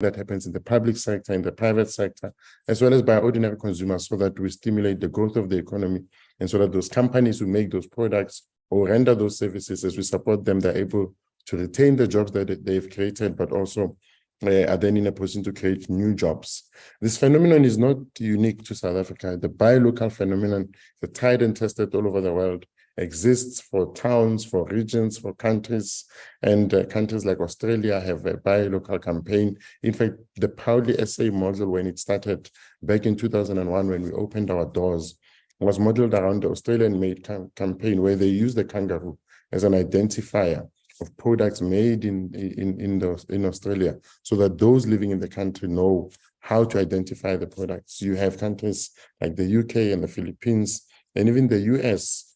that happens in the public sector, in the private sector, as well as by ordinary consumers, so that we stimulate the growth of the economy, and so that those companies who make those products or render those services, as we support them, they're able to retain the jobs that they've created, but also are then in a position to create new jobs. This phenomenon is not unique to South Africa. The buy local phenomenon, the tried and tested all over the world, exists for towns, for regions, for countries, and countries like Australia have a buy local campaign. In fact, the Proudly SA model, when it started back in 2001, when we opened our doors, was modeled around the Australian-made campaign, where they used the kangaroo as an identifier of products made in Australia, so that those living in the country know how to identify the products. You have countries like the UK and the Philippines, and even the US,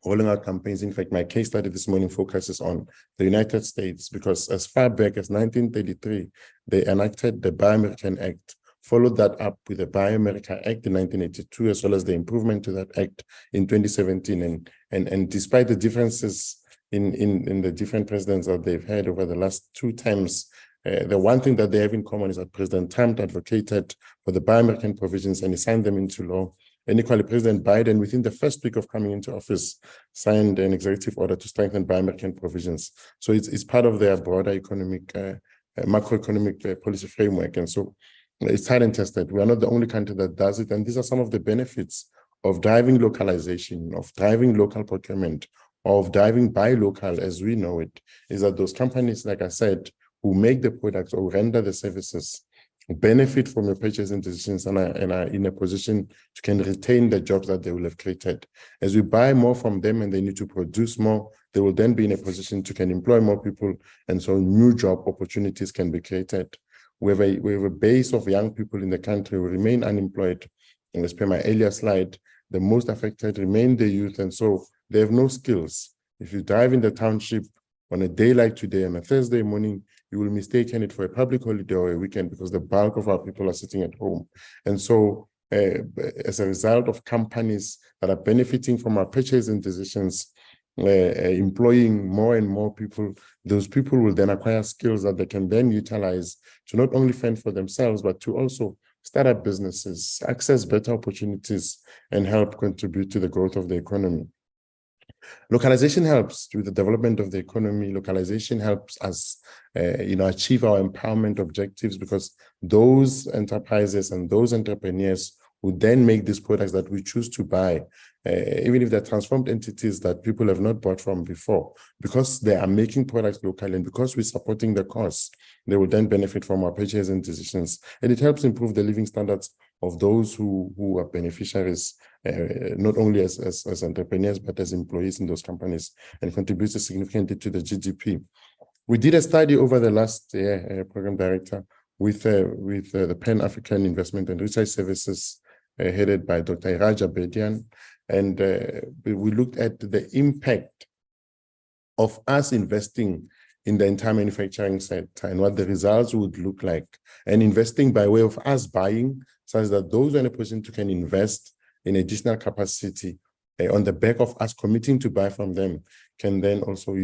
rolling out campaigns. In fact, my case study this morning focuses on the United States, because as far back as 1933, they enacted the Buy American Act, followed that up with the Buy America Act in 1982, as well as the improvement to that act in 2017. And despite the differences in the different presidents that they've had over the last two terms, the one thing that they have in common is that President Trump advocated for the Buy American provisions, and he signed them into law. And equally, President Biden, within the first week of coming into office, signed an executive order to strengthen Buy American provisions. So it's part of their broader economic, macroeconomic policy framework. And so it's tried and tested. We are not the only country that does it. And these are some of the benefits of driving localization, of driving local procurement, of driving buy local as we know it, is that those companies, like I said, who make the products or render the services, benefit from your purchasing decisions and are in a position to can retain the jobs that they will have created. As we buy more from them and they need to produce more, they will then be in a position to can employ more people, and so new job opportunities can be created. We have a base of young people in the country who remain unemployed. And as per my earlier slide, the most affected remain the youth, and so they have no skills. If you drive in the township on a day like today, on a Thursday morning, you will mistake it for a public holiday or a weekend, because the bulk of our people are sitting at home. And so as a result of companies that are benefiting from our purchasing decisions, employing more and more people, those people will then acquire skills that they can then utilize to not only fend for themselves, but to also start up businesses, access better opportunities, and help contribute to the growth of the economy. Localization helps with the development of the economy. Localization helps us, achieve our empowerment objectives, because those enterprises and those entrepreneurs would then make these products that we choose to buy, even if they're transformed entities that people have not bought from before, because they are making products locally and because we're supporting the cause, they will then benefit from our purchasing decisions. And it helps improve the living standards of those who are beneficiaries, not only as entrepreneurs, but as employees in those companies, and contributes significantly to the GDP. We did a study over the last year, Program Director, with the Pan-African Investment and Research Services, headed by Dr. Iraja Bedian, and we looked at the impact of us investing in the entire manufacturing sector and what the results would look like, and investing by way of us buying, such that those who are in a position to can invest in additional capacity on the back of us committing to buy from them, can then also,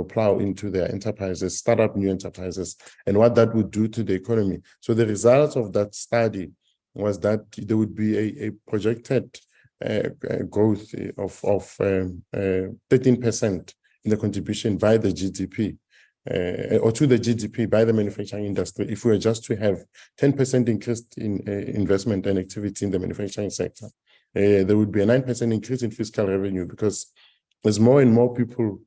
plow into their enterprises, start up new enterprises, and what that would do to the economy. So the results of that study was that there would be a projected growth of 13% in the contribution by the GDP, or to the GDP by the manufacturing industry, if we were just to have 10% increase in investment and activity in the manufacturing sector. There would be a 9% increase in fiscal revenue, because as more and more people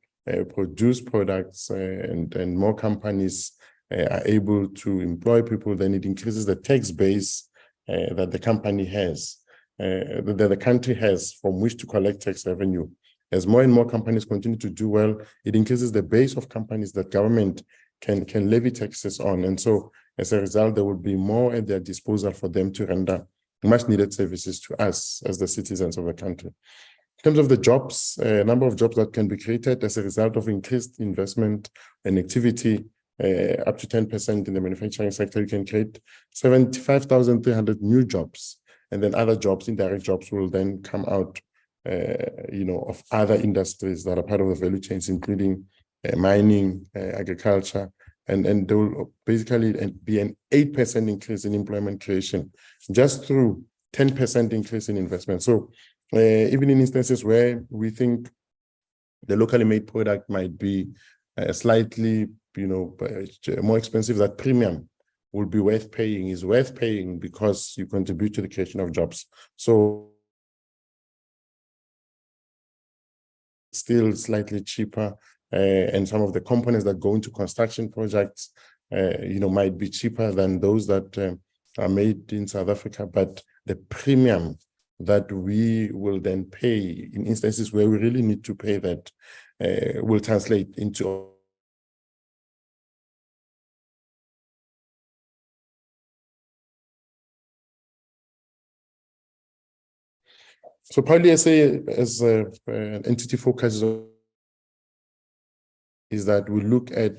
produce products and more companies are able to employ people, then it increases the tax base that the company has, that the country has from which to collect tax revenue. As more and more companies continue to do well, it increases the base of companies that government can levy taxes on. And so as a result, there will be more at their disposal for them to render much needed services to us as the citizens of the country. In terms of the jobs, number of jobs that can be created as a result of increased investment and activity, up to 10% in the manufacturing sector, you can create 75,300 new jobs. And then other jobs, indirect jobs, will then come out, of other industries that are part of the value chains, including mining, agriculture, and there will basically be an 8% increase in employment creation just through 10% increase in investment. So even in instances where we think the locally made product might be slightly, more expensive, that premium will be worth paying, is worth paying because you contribute to the creation of jobs. So still slightly cheaper, and some of the components that go into construction projects, might be cheaper than those that are made in South Africa, but the premium that we will then pay in instances where we really need to pay that will translate into So Proudly SA as an entity focuses on is that we look at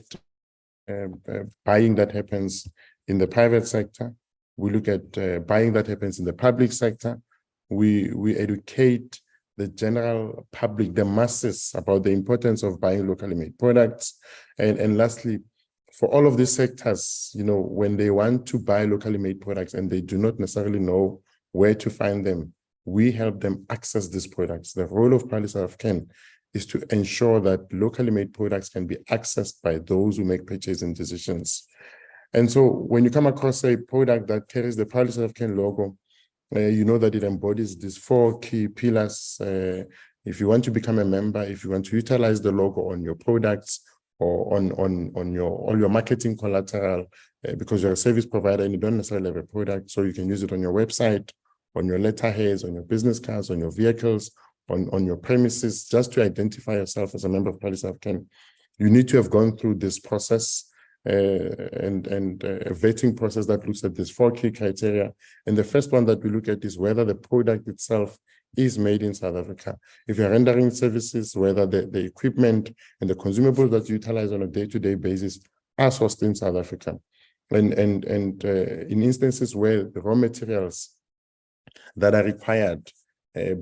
buying that happens in the private sector. We look at buying that happens in the public sector. We educate the general public, the masses, about the importance of buying locally made products. And lastly, for all of these sectors, when they want to buy locally made products and they do not necessarily know where to find them, we help them access these products. The role of Proudly South African is to ensure that locally made products can be accessed by those who make purchasing decisions. And so when you come across a product that carries the Proudly South African logo, you know that it embodies these 4 key pillars. If you want to become a member, if you want to utilize the logo on your products or on all your marketing collateral, because you're a service provider and you don't necessarily have a product, so you can use it on your website, on your letterheads, on your business cards, on your vehicles, on your premises, just to identify yourself as a member of Proudly South African. You need to have gone through this process and a vetting process that looks at these 4 key criteria. And the first one that we look at is whether the product itself is made in South Africa. If you're rendering services, whether the equipment and the consumables that you utilize on a day-to-day basis are sourced in South Africa. And in instances where the raw materials that are required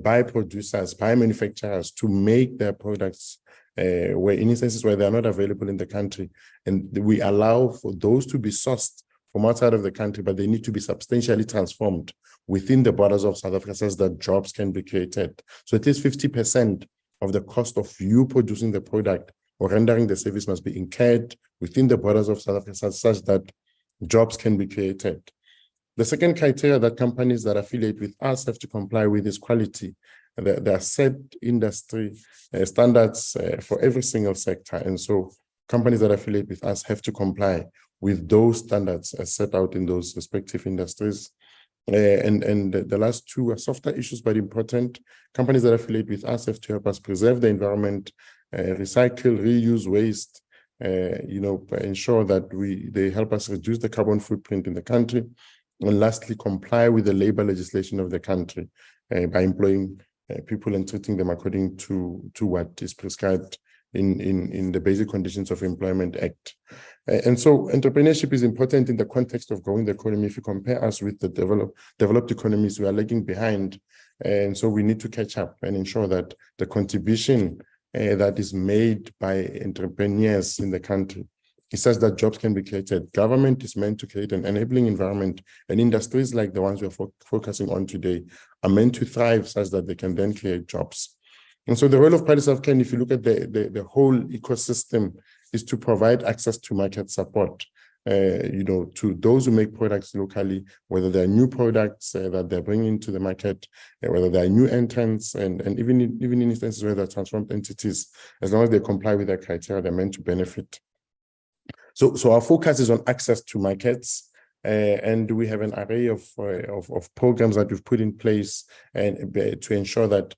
by producers, by manufacturers to make their products, where in instances where they are not available in the country, and we allow for those to be sourced from outside of the country, but they need to be substantially transformed within the borders of South Africa such that jobs can be created. So at least 50% of the cost of you producing the product or rendering the service must be incurred within the borders of South Africa such that jobs can be created. The second criteria that companies that affiliate with us have to comply with is quality. There are set industry standards for every single sector. And so companies that affiliate with us have to comply with those standards as set out in those respective industries. And the last 2 are softer issues, but important. Companies that affiliate with us have to help us preserve the environment, recycle, reuse waste, ensure that they help us reduce the carbon footprint in the country. And lastly, comply with the labor legislation of the country by employing people and treating them according to what is prescribed in the Basic Conditions of Employment Act. And so entrepreneurship is important in the context of growing the economy. If you compare us with the developed economies, we are lagging behind. And so we need to catch up and ensure that the contribution that is made by entrepreneurs in the country is such that jobs can be created. Government is meant to create an enabling environment, and industries like the ones we're focusing on today are meant to thrive such that they can then create jobs. And so the role of Proudly South African, if you look at the whole ecosystem, is to provide access to market support, to those who make products locally, whether they're new products that they're bringing to the market, whether they're new entrants, and even in instances where they're transformed entities, as long as they comply with that criteria, they're meant to benefit. So our focus is on access to markets, and we have an array of programs that we've put in place and to ensure that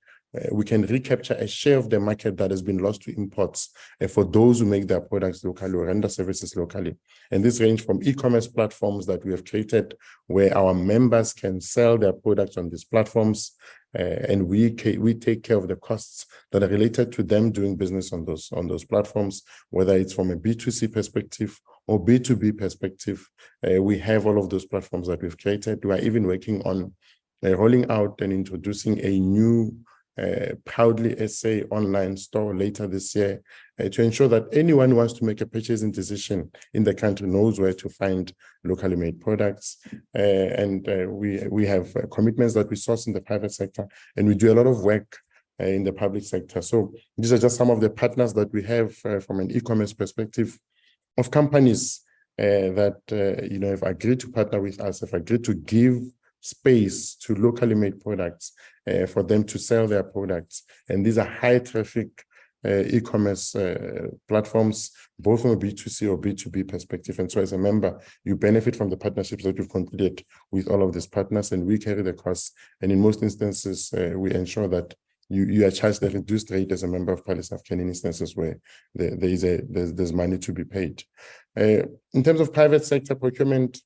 we can recapture a share of the market that has been lost to imports for those who make their products locally or render services locally. And this range from e-commerce platforms that we have created where our members can sell their products on these platforms, and we take care of the costs that are related to them doing business on those platforms, whether it's from a B2C perspective or B2B perspective. We have all of those platforms that we've created. We are even working on rolling out and introducing a new Proudly SA online store later this year to ensure that anyone who wants to make a purchasing decision in the country knows where to find locally made products. We have commitments that we source in the private sector, and we do a lot of work in the public sector. So these are just some of the partners that we have from an e-commerce perspective of companies that have agreed to partner with us, have agreed to give space to locally made products for them to sell their products. And these are high traffic e-commerce platforms, both from a B2C or B2B perspective. And so as a member, you benefit from the partnerships that we've concluded with all of these partners, and we carry the costs. And in most instances, we ensure that you are charged a reduced rate as a member of PaliSAFCA in instances where there's money to be paid. In terms of private sector procurement,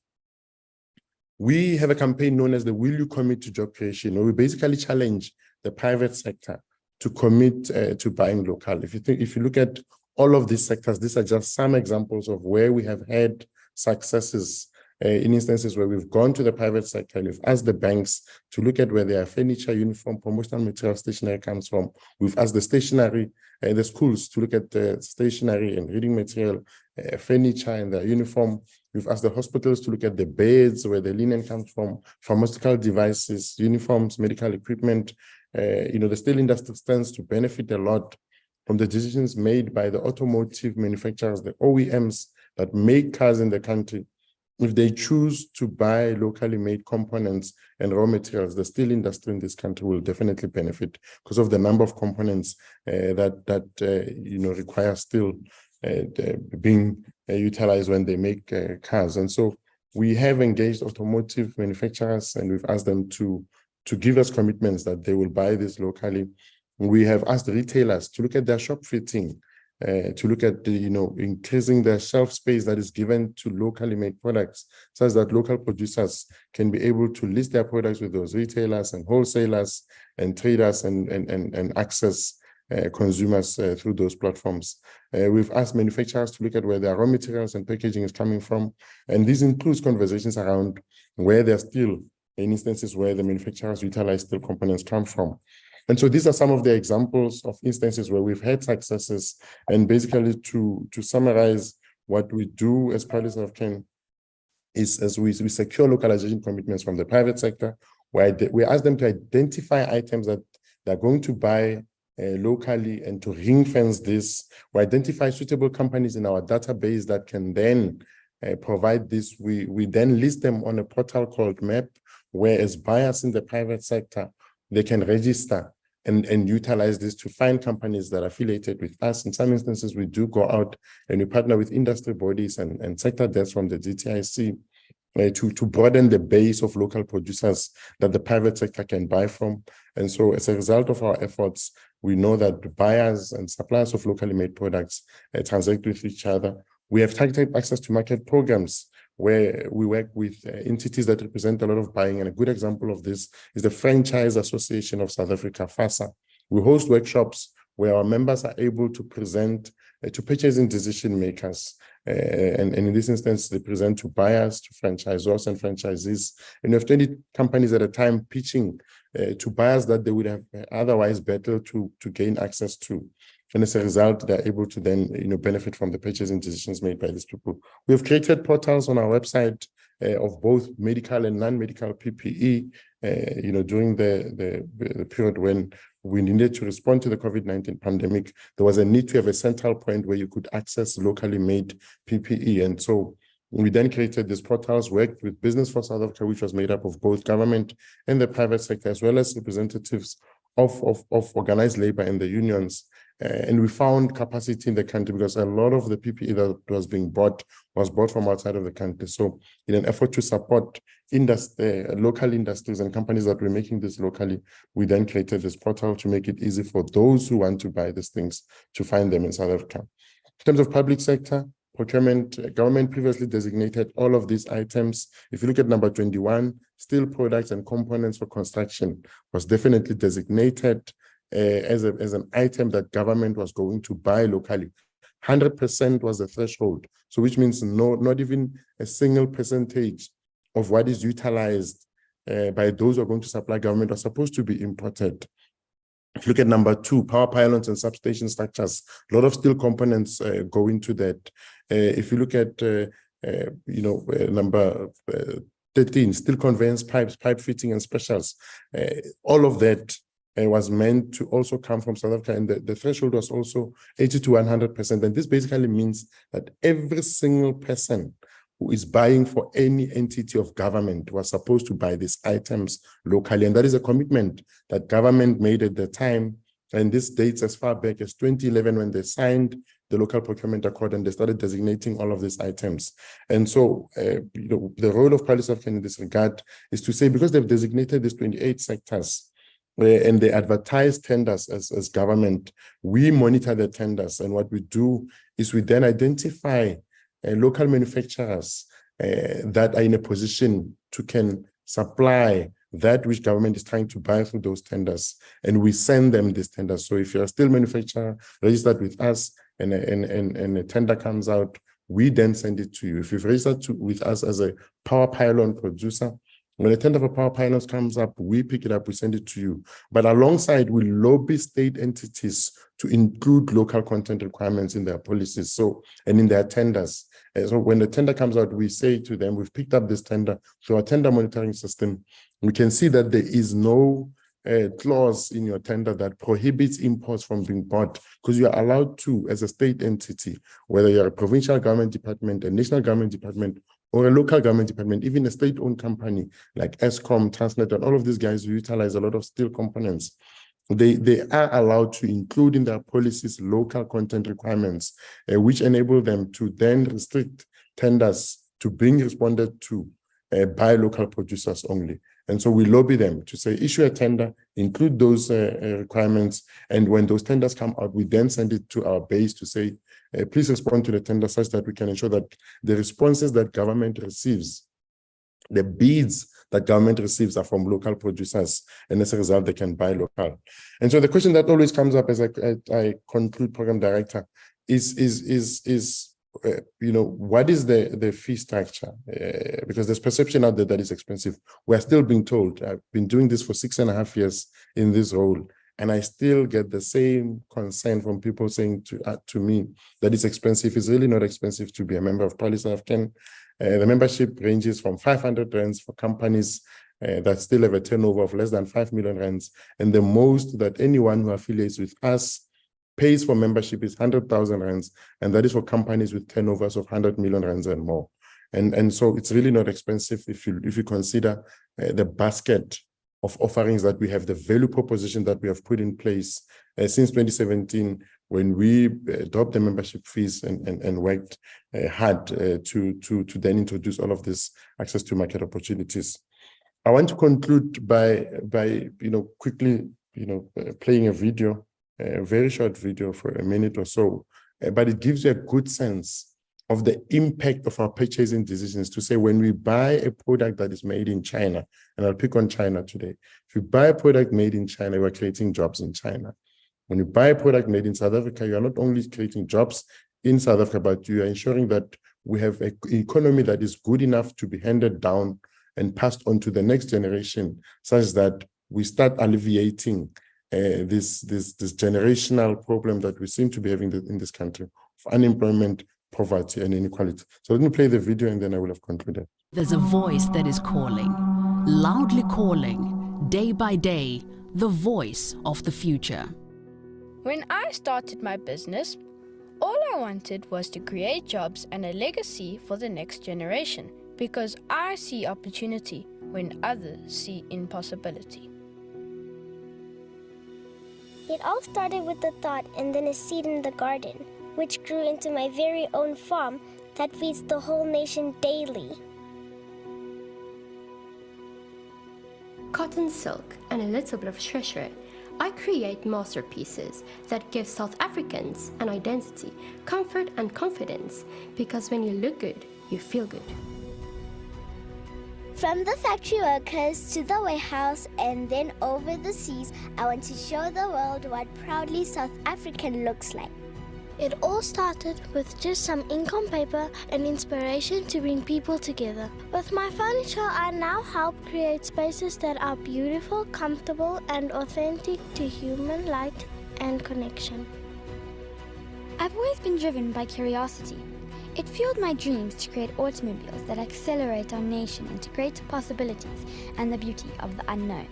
we have a campaign known as the Will You Commit to Job Creation, where we basically challenge the private sector to commit to buying local. If you look at all of these sectors, these are just some examples of where we have had successes in instances where we've gone to the private sector and we've asked the banks to look at where their furniture, uniform, promotional material, stationery comes from. We've asked the stationery, the schools to look at the stationery and reading material, furniture and their uniform. We've asked the hospitals to look at the beds, where the linen comes from, pharmaceutical devices, uniforms, medical equipment. The steel industry stands to benefit a lot from the decisions made by the automotive manufacturers, the OEMs that make cars in the country. If they choose to buy locally made components and raw materials, the steel industry in this country will definitely benefit because of the number of components that require steel being utilized when they make cars. And so we have engaged automotive manufacturers, and we've asked them to give us commitments that they will buy this locally. We have asked retailers to look at their shop fitting, to look at increasing the shelf space that is given to locally made products, such that local producers can be able to list their products with those retailers and wholesalers and traders and access consumers through those platforms. We've asked manufacturers to look at where their raw materials and packaging is coming from, and this includes conversations around where they're still, in instances where the manufacturers utilize steel components come from. And so these are some of the examples of instances where we've had successes. And basically to summarize, what we do as PaliSAFCA is as we secure localization commitments from the private sector, where we ask them to identify items that they're going to buy locally and to ring fence this. We identify suitable companies in our database that can then provide this. We then list them on a portal called MAP, where as buyers in the private sector, they can register and utilize this to find companies that are affiliated with us. In some instances, we do go out and we partner with industry bodies and sector desks from the GTIC to broaden the base of local producers that the private sector can buy from. And so as a result of our efforts, we know that buyers and suppliers of locally made products transact with each other. We have targeted access to market programs where we work with entities that represent a lot of buying. And a good example of this is the Franchise Association of South Africa, FASA. We host workshops where our members are able to present to purchasing decision makers. And in this instance, they present to buyers, to franchisors and franchisees. And we have 20 companies at a time pitching to buyers that they would have otherwise battled to gain access to. And as a result, they're able to then benefit from the purchasing decisions made by these people. We have created portals on our website of both medical and non-medical PPE. During the period when we needed to respond to the COVID-19 pandemic, there was a need to have a central point where you could access locally made PPE. And so we then created these portals, worked with Business for South Africa, which was made up of both government and the private sector, as well as representatives of organized labor and the unions. And we found capacity in the country because a lot of the PPE that was being bought was bought from outside of the country. So in an effort to support local industries and companies that were making this locally, we then created this portal to make it easy for those who want to buy these things to find them in South Africa. In terms of public sector procurement, government previously designated all of these items. If you look at number 21, steel products and components for construction was definitely designated as an item that government was going to buy locally. 100% was the threshold. So which means not even a single percentage of what is utilized by those who are going to supply government are supposed to be imported. If you look at number 2, power pylons and substation structures, a lot of steel components go into that. If you look at, number 13, steel conveyance pipes, pipe fitting and specials, all of that was meant to also come from South Africa, and the threshold was also 80 to 100%. And this basically means that every single person who is buying for any entity of government was supposed to buy these items locally. And that is a commitment that government made at the time. And this dates as far back as 2011 when they signed the local procurement accord and they started designating all of these items. And so, the role of Policy Africa in this regard is to say, because they've designated these 28 sectors, and they advertise tenders as government, we monitor the tenders. And what we do is we then identify local manufacturers that are in a position to can supply that which government is trying to buy through those tenders, and we send them these tenders. So if you're a steel manufacturer registered with us and a tender comes out, we then send it to you. If you've registered with us as a power pylon producer, when a tender for power pylons comes up, we pick it up, we send it to you. But alongside, we lobby state entities to include local content requirements in their policies, and in their tenders. So when the tender comes out, we say to them, we've picked up this tender through our tender monitoring system. We can see that there is no clause in your tender that prohibits imports from being bought, because you are allowed to, as a state entity, whether you're a provincial government department, a national government department, or a local government department, even a state-owned company like Eskom, Transnet, and all of these guys who utilize a lot of steel components, they are allowed to include in their policies local content requirements, which enable them to then restrict tenders to being responded to by local producers only. And so we lobby them to say, issue a tender, include those requirements, and when those tenders come out, we then send it to our base to say, please respond to the tender such that we can ensure that the responses that government receives, the bids that government receives, are from local producers, and as a result, they can buy local. And so the question that always comes up as I conclude, Program Director, is what is the fee structure? Because there's perception out there that is expensive. We're still being told. I've been doing this for 6.5 years in this role, and I still get the same concern from people saying to me that it's expensive. It's really not expensive to be a member of Policy Africa. The membership ranges from 500 rands for companies that still have a turnover of less than 5 million rands, and the most that anyone who affiliates with us pays for membership is 100,000 rands, and that is for companies with turnovers of 100 million rands and more. And so it's really not expensive if you consider the basket of offerings that we have, the value proposition that we have put in place since 2017, when we dropped the membership fees and worked hard to then introduce all of this access to market opportunities. I want to conclude by quickly playing a video, a very short video for a minute or so, but it gives you a good sense of the impact of our purchasing decisions, to say when we buy a product that is made in China, and I'll pick on China today. If you buy a product made in China, we're creating jobs in China. When you buy a product made in South Africa, you are not only creating jobs in South Africa, but you are ensuring that we have an economy that is good enough to be handed down and passed on to the next generation, such that we start alleviating this generational problem that we seem to be having in this country of unemployment, poverty, and inequality. So let me play the video and then I will have concluded. There's a voice that is calling, loudly calling, day by day, the voice of the future. When I started my business, all I wanted was to create jobs and a legacy for the next generation, because I see opportunity when others see impossibility. It all started with a thought and then a seed in the garden, which grew into my very own farm that feeds the whole nation daily. Cotton, silk, and a little bit of treasure, I create masterpieces that give South Africans an identity, comfort, and confidence, because when you look good, you feel good. From the factory workers to the warehouse and then over the seas, I want to show the world what proudly South African looks like. It all started with just some ink on paper and inspiration to bring people together. With my furniture, I now help create spaces that are beautiful, comfortable, and authentic to human light and connection. I've always been driven by curiosity. It fueled my dreams to create automobiles that accelerate our nation into greater possibilities and the beauty of the unknown.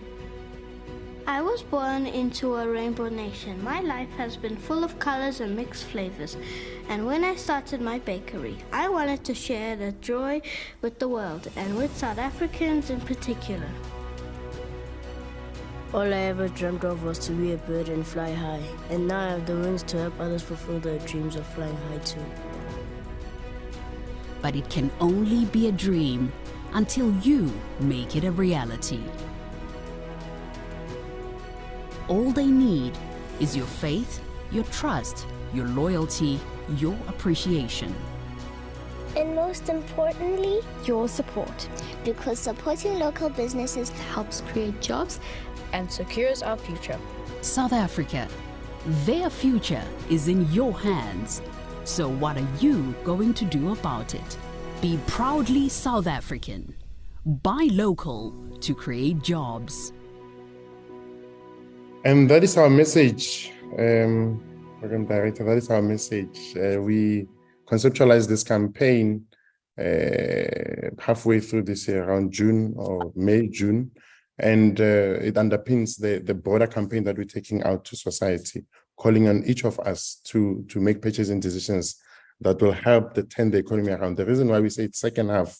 I was born into a rainbow nation. My life has been full of colors and mixed flavors. And when I started my bakery, I wanted to share the joy with the world and with South Africans in particular. All I ever dreamt of was to be a bird and fly high. And now I have the wings to help others fulfill their dreams of flying high too. But it can only be a dream until you make it a reality. All they need is your faith, your trust, your loyalty, your appreciation. And most importantly, Your support. because supporting local businesses Helps create jobs. and secures our future. South Africa, their future is in your hands. So what are you going to do about it? Be proudly South African. Buy local to create jobs. And that is our message, Program Director. That is our message. We conceptualized this campaign halfway through this year, around June or May, June. And it underpins the broader campaign that we're taking out to society, calling on each of us to make purchasing decisions that will help turn the economy around. The reason why we say it's second half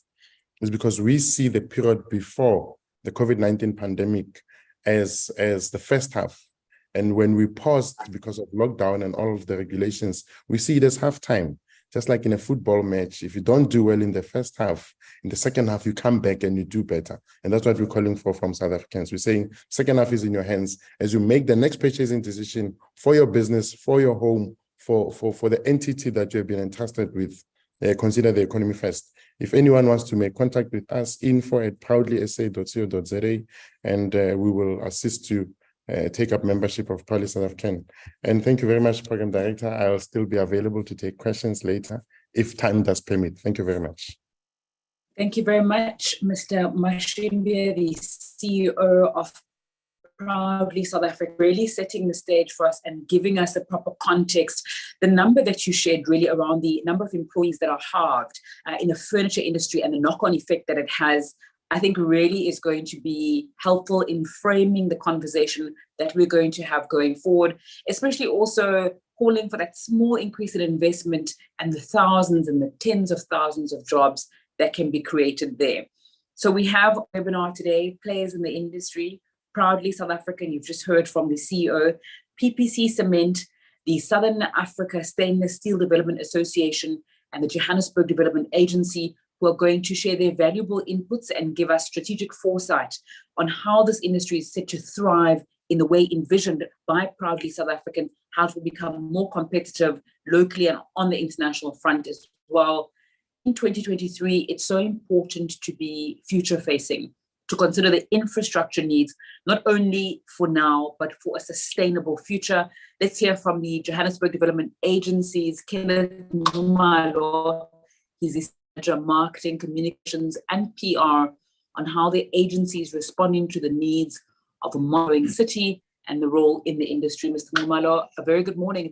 is because we see the period before the COVID-19 pandemic as the first half. And when we paused because of lockdown and all of the regulations, we see it as halftime. Just like in a football match, if you don't do well in the first half, in the second half, you come back and you do better. And that's what we're calling for from South Africans. We're saying second half is in your hands as you make the next purchasing decision for your business, for your home, for the entity that you have been entrusted with. Consider the economy first. If anyone wants to make contact with us, info@proudlysa.co.za, and we will assist you take up membership of Proudly South African. And thank you very much, Program Director. I'll still be available to take questions later if time does permit. Thank you very much. Thank you very much, Mr. Mashimbe, the CEO of Proudly South Africa, really setting the stage for us and giving us the proper context. The number that you shared really around the number of employees that are halved in the furniture industry and the knock-on effect that it has, I think really is going to be helpful in framing the conversation that we're going to have going forward, especially also calling for that small increase in investment and the thousands and the tens of thousands of jobs that can be created there. So we have a webinar today, Players in the Industry, Proudly South African. You've just heard from the CEO, PPC Cement, the Southern Africa Stainless Steel Development Association, and the Johannesburg Development Agency, who are going to share their valuable inputs and give us strategic foresight on how this industry is set to thrive in the way envisioned by Proudly South African, how it will become more competitive locally and on the international front as well. In 2023, it's so important to be future-facing, to consider the infrastructure needs, not only for now, but for a sustainable future. Let's hear from the Johannesburg Development Agency's Kenneth Numalo. He's the Manager Marketing, Communications and PR, on how the agency is responding to the needs of a growing city and the role in the industry. Mr. Numalo, a very good morning.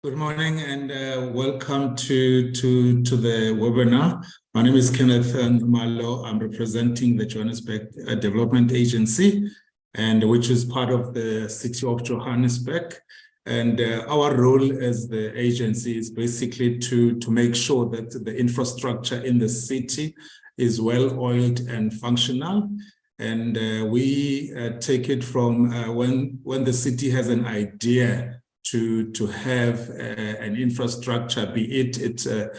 Good morning and welcome to the webinar. My name is Kenneth Numalo. I'm representing the Johannesburg Development Agency, and which is part of the City of Johannesburg. And our role as the agency is basically to make sure that the infrastructure in the city is well-oiled and functional. And we take it from when the city has an idea to have an infrastructure, be it's a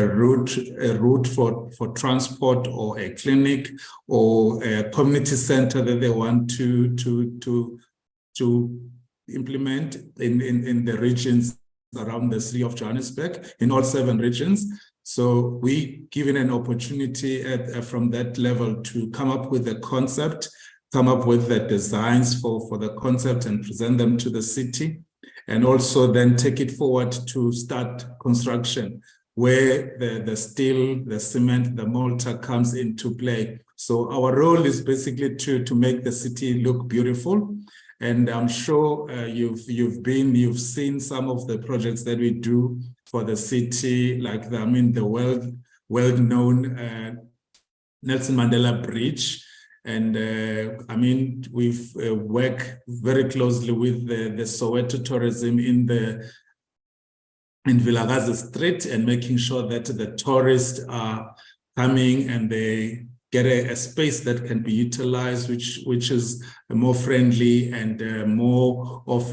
route for transport or a clinic or a community center that they want to implement in the regions around the city of Johannesburg, in all 7 regions. So we given an opportunity from that level to come up with a concept come up with the designs for the concept and present them to the city, and also then take it forward to start construction, where the steel, the cement, the mortar comes into play. So our role is basically to make the city look beautiful. And I'm sure you've seen some of the projects that we do for the city, like the well-known Nelson Mandela Bridge. And we've worked very closely with the Soweto tourism in Vilakazi Street, and making sure that the tourists are coming and they get a space that can be utilized, which is more friendly and more of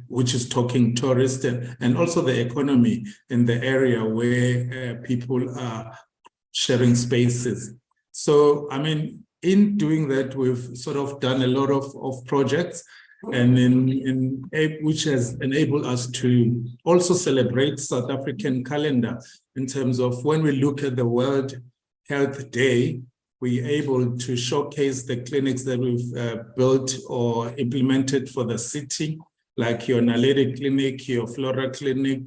which is talking tourist, and also the economy in the area where people are sharing spaces. So, in doing that, we've sort of done a lot of projects, and which has enabled us to also celebrate South African calendar in terms of when we look at the World Health Day, we're able to showcase the clinics that we've built or implemented for the city, like your Naledi Clinic, your Flora Clinic,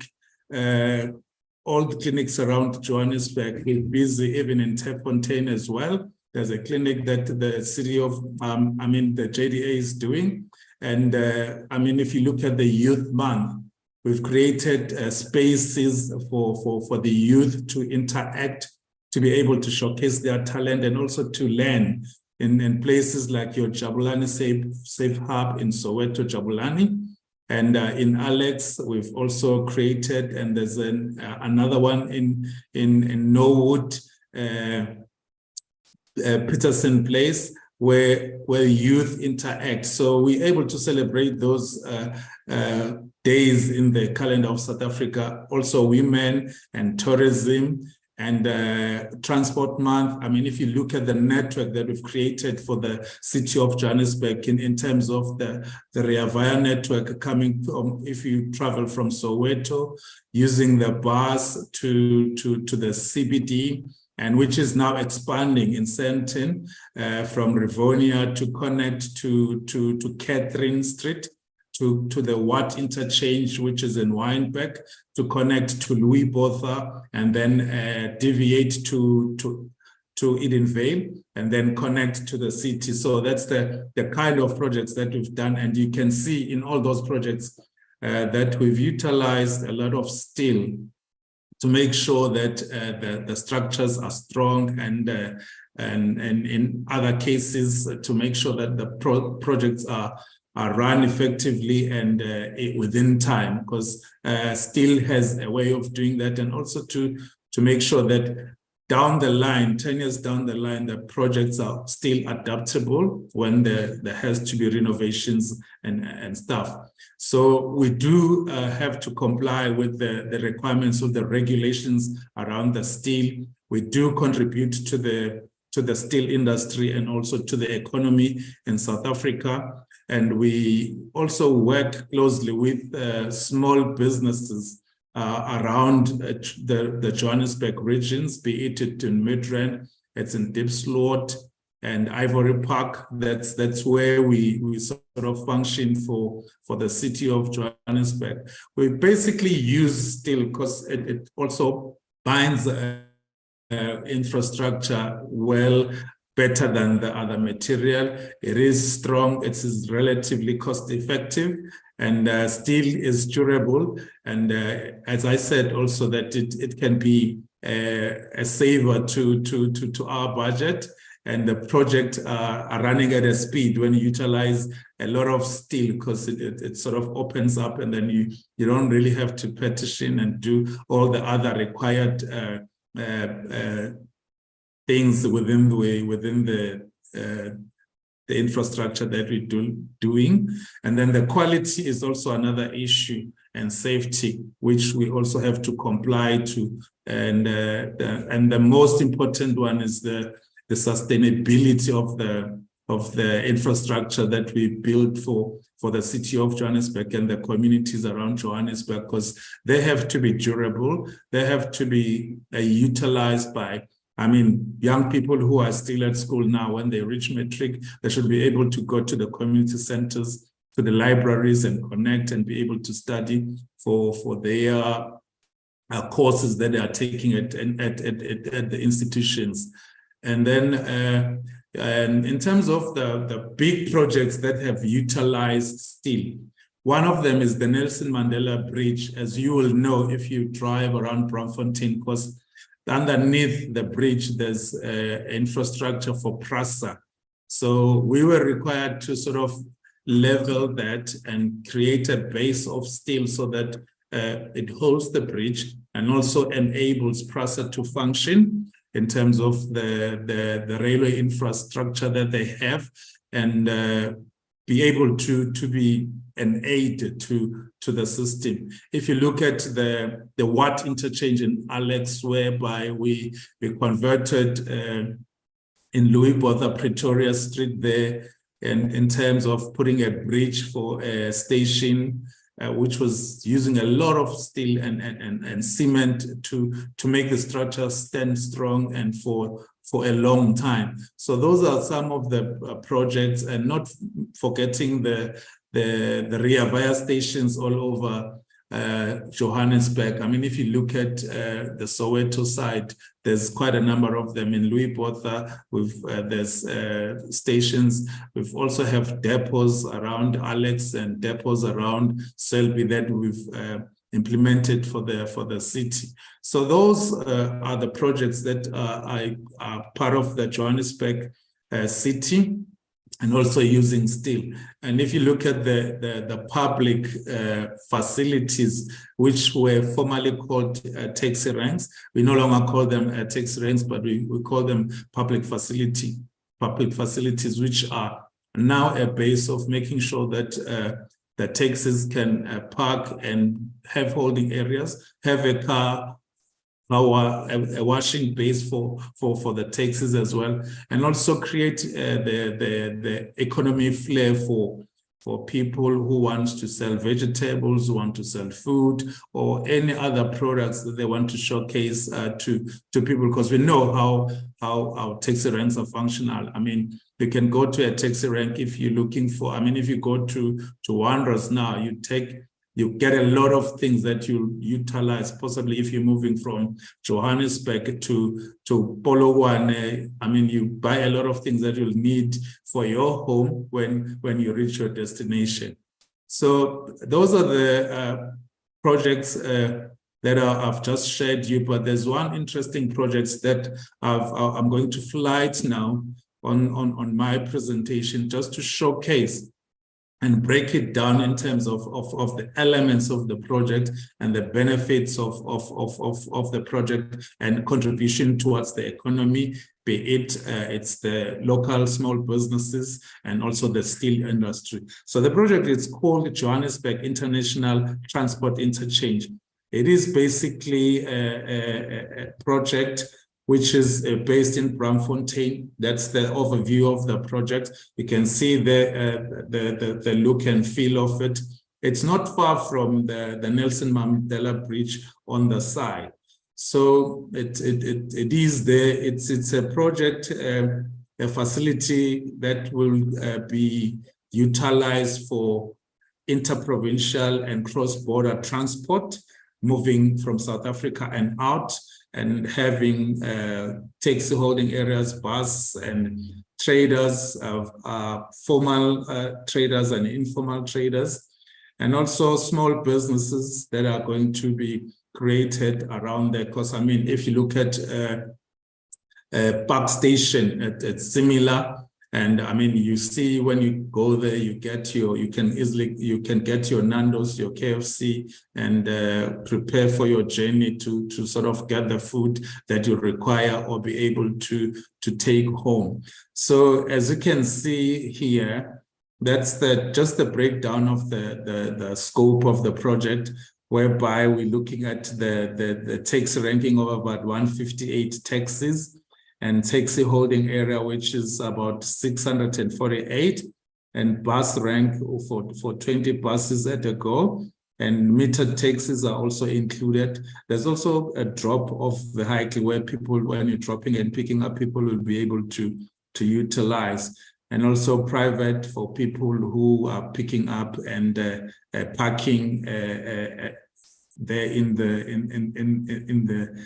all the clinics around Johannesburg. We're busy even in Terfontein as well. There's a clinic that the city of, the JDA is doing. And if you look at the Youth Month, we've created spaces for the youth to interact, to be able to showcase their talent, and also to learn in places like your Jabulani Safe Hub in Soweto, Jabulani. And in Alex, we've also created, and there's another one in Norwood, Peterson Place, where youth interact. So we're able to celebrate those days in the calendar of South Africa. Also women and tourism and Transport Month. If you look at the network that we've created for the city of Johannesburg in terms of the Rea Vaya network, coming from, if you travel from Soweto, using the bus to the CBD, and which is now expanding in Sandton from Rivonia to connect to Catherine Street, to the Watt interchange, which is in Wynberg, to connect to Louis Botha, and then deviate to Edenvale, and then connect to the city. So that's the kind of projects that we've done. And you can see in all those projects that we've utilized a lot of steel to make sure that the structures are strong, and in other cases to make sure that the projects are run effectively and within time, because steel has a way of doing that, and also to make sure that down the line, 10 years down the line, the projects are still adaptable when there has to be renovations and stuff. So we do have to comply with the requirements of the regulations around the steel. We do contribute to the steel industry and also to the economy in South Africa. And we also work closely with small businesses around the Johannesburg regions, be it in Midrand, it's in Diepsloot and Ivory Park. That's where we sort of function for the city of Johannesburg. We basically use steel because it also binds infrastructure well, better than the other material. It is strong, it is relatively cost effective, and steel is durable. And as I said also, that it can be a saver to our budget, and the project are running at a speed when you utilize a lot of steel, because it sort of opens up, and then you don't really have to petition and do all the other required things within the infrastructure that we're doing. And then the quality is also another issue, and safety, which we also have to comply to. And the most important one is the sustainability of the infrastructure that we build for the city of Johannesburg and the communities around Johannesburg, because they have to be durable. They have to be utilized by I mean, young people who are still at school now, when they reach matric, they should be able to go to the community centers, to the libraries and connect and be able to study for their courses that they are taking at the institutions. And then and in terms of the big projects that have utilized steel, one of them is the Nelson Mandela Bridge. As you will know, if you drive around Braamfontein, because underneath the bridge, there's infrastructure for PRASA. So we were required to sort of level that and create a base of steel so that it holds the bridge and also enables PRASA to function in terms of the railway infrastructure that they have, and be able to be an aid to the system. If you look at the Watt interchange in Alex, whereby we converted in Louis Botha Pretoria Street there, and in terms of putting a bridge for a station, which was using a lot of steel and cement to make the structure stand strong and for a long time. So those are some of the projects, and not forgetting the Rea Vaya stations all over Johannesburg. I mean, if you look at the Soweto side, there's quite a number of them. In Louis Botha, there's stations. We've also have depots around Alex and depots around Selby that we've implemented for the city. So those are the projects that are part of the Johannesburg city, and also using steel. And if you look at the public facilities, which were formerly called taxi ranks, we no longer call them taxi ranks, but we call them public facilities, which are now a base of making sure that the taxis can park and have holding areas, have a car, a washing base for the taxis as well, and also create the economy flair for people who want to sell vegetables, who want to sell food, or any other products that they want to showcase to people, because we know how taxi ranks are functional. I mean, you can go to a taxi rank if you're looking for, I mean, if you go to Wanderers now, you get a lot of things that you utilize, possibly if you're moving from Johannesburg to Polokwane. I mean, you buy a lot of things that you'll need for your home when you reach your destination. So those are the projects that I've just shared you, but there's one interesting project that I'm going to flight now on my presentation, just to showcase and break it down in terms of the elements of the project and the benefits of the project and contribution towards the economy, be it it's the local small businesses and also the steel industry. So the project is called Johannesburg International Transport Interchange. It is basically a project which is based in Braamfontein. That's the overview of the project. You can see the look and feel of it. It's not far from the Nelson Mandela Bridge on the side. So it is there. It's a project, a facility that will be utilized for interprovincial and cross-border transport, moving from South Africa and out, and having taxi holding areas, bus and traders, formal traders and informal traders, and also small businesses that are going to be created around there. Because, I mean, if you look at Park Station, it's similar. And I mean, you see when you go there, you get you can get your Nando's, your KFC, and prepare for your journey to sort of get the food that you require or be able to take home. So as you can see here, that's just the breakdown of the scope of the project, whereby we're looking at the taxi ranking of about 158 taxis, and taxi holding area, which is about 648, and bus rank for 20 buses at a go, and metered taxis are also included. There's also a drop of vehicle where people, when you're dropping and picking up, people will be able to utilize, and also private for people who are picking up and parking there in the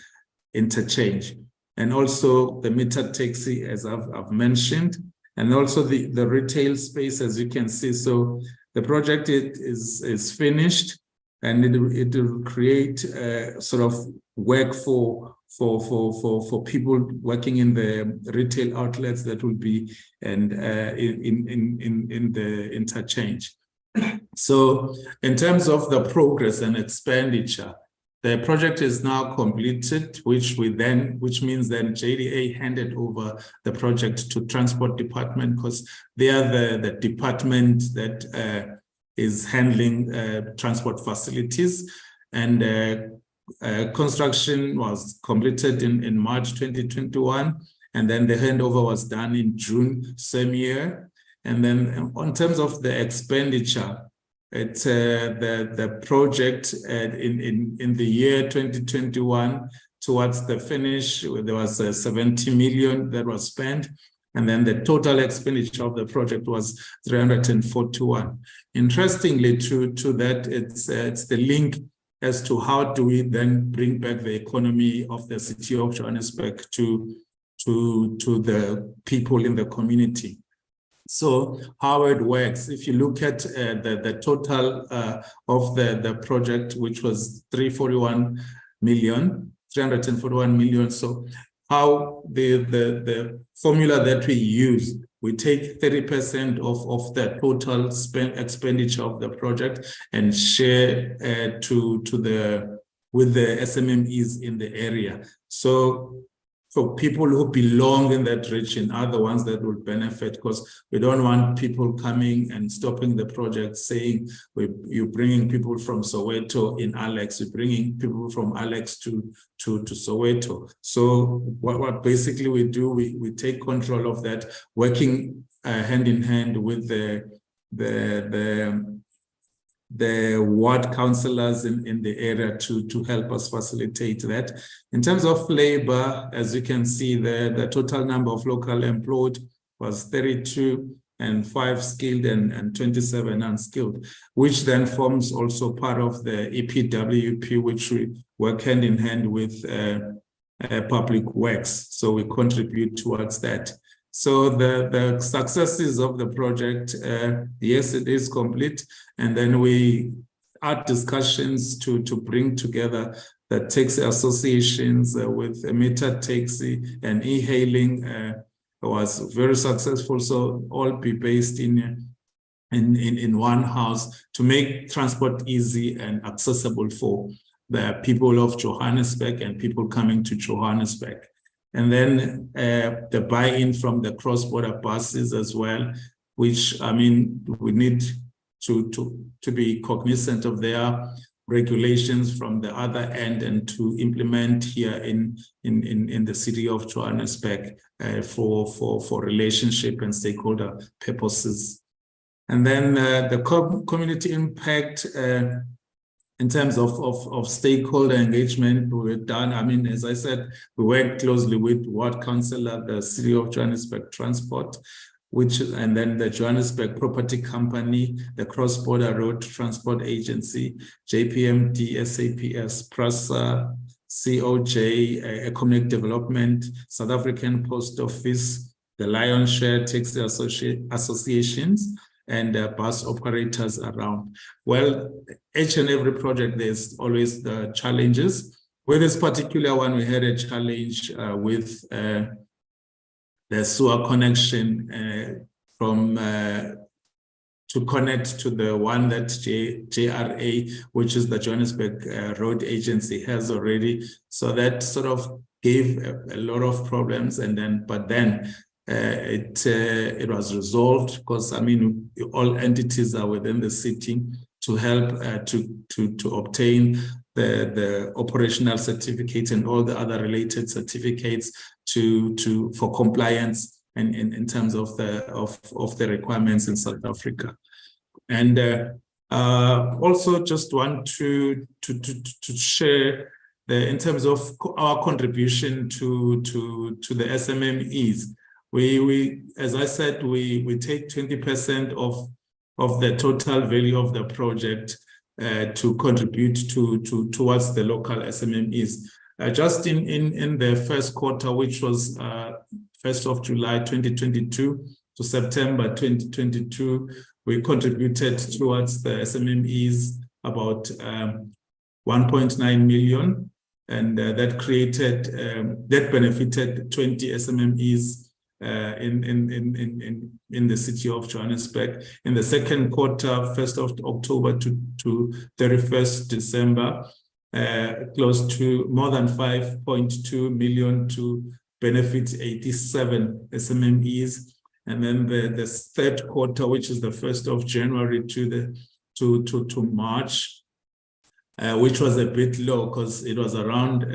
interchange, and also the metered taxi, as I've mentioned, and also the retail space, as you can see. So the project is finished, and it will create sort of work for people working in the retail outlets that will be in the interchange. So in terms of the progress and expenditure, the project is now completed, which means then JDA handed over the project to Transport Department, because they are the department that is handling transport facilities. And construction was completed in March 2021, and then the handover was done in June same year. And then in terms of the expenditure, the project in the year 2021, towards the finish, there was 70 million that was spent. And then the total expenditure of the project was 341. Interestingly, to that, it's the link as to how do we then bring back the economy of the city of Johannesburg to the people in the community. So how it works, if you look at the total of the project, which was 341 million. So how the formula that we use, we take 30% of the total expenditure of the project and share with the SMMEs in the area. So for people who belong in that region are the ones that will benefit, because we don't want people coming and stopping the project saying you're bringing people from Soweto in Alex, you're bringing people from Alex to Soweto. So what basically we do, we take control of that, working hand in hand with the ward councillors in the area to help us facilitate that. In terms of labor, as you can see, the total number of local employed was 32, and 5 skilled and 27 unskilled, which then forms also part of the EPWP, which we work hand in hand with public works. So we contribute towards that. So the successes of the project, yes, it is complete. And then we had discussions to bring together the taxi associations with a metered taxi and e-hailing was very successful. So all be based in one house to make transport easy and accessible for the people of Johannesburg and people coming to Johannesburg. And then the buy-in from the cross-border buses as well, which, I mean, we need to be cognizant of their regulations from the other end and to implement here in the city of Johannesburg for relationship and stakeholder purposes. And then the community impact in terms of stakeholder engagement, we've done, I mean, as I said, we work closely with Ward Councillor, the City of Johannesburg Transport, and then the Johannesburg Property Company, the Cross-Border Road Transport Agency, JPMD, SAPS, PRASA, COJ, Economic Development, South African Post Office, the Lion Share Taxi Associations, and bus operators around. Well, each and every project, there's always the challenges. With this particular one, we had a challenge with the sewer connection to connect to the one that JRA, which is the Johannesburg Road Agency, has already. So that sort of gave a lot of problems, but then it was resolved, because I mean all entities are within the city to help to obtain the operational certificates and all the other related certificates for compliance and in terms of the requirements in South Africa. And Also, just want to share in terms of our contribution to the SMMEs. We as I said, we take 20% of the total value of the project to contribute towards the local SMMEs. Just in the first quarter, which was 1st of July 2022 to September 2022, we contributed towards the SMMEs about 1.9 million, and that created that benefited 20 SMMEs in the city of Johannesburg. In the second quarter, 1st of October to 31st December, close to more than 5.2 million to benefit 87 SMMEs. And then the third quarter, which is the 1st of January to March, which was a bit low because it was around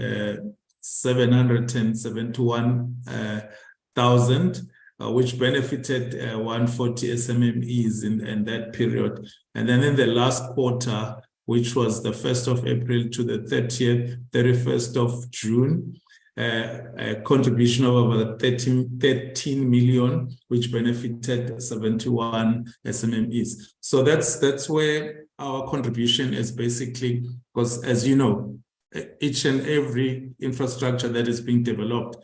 771,000, which benefited 140 SMMEs in that period. And then in the last quarter, which was the 1st of April to the 31st of June, a contribution of about 13 million, which benefited 71 SMMEs. So that's where our contribution is basically, because as you know, each and every infrastructure that is being developed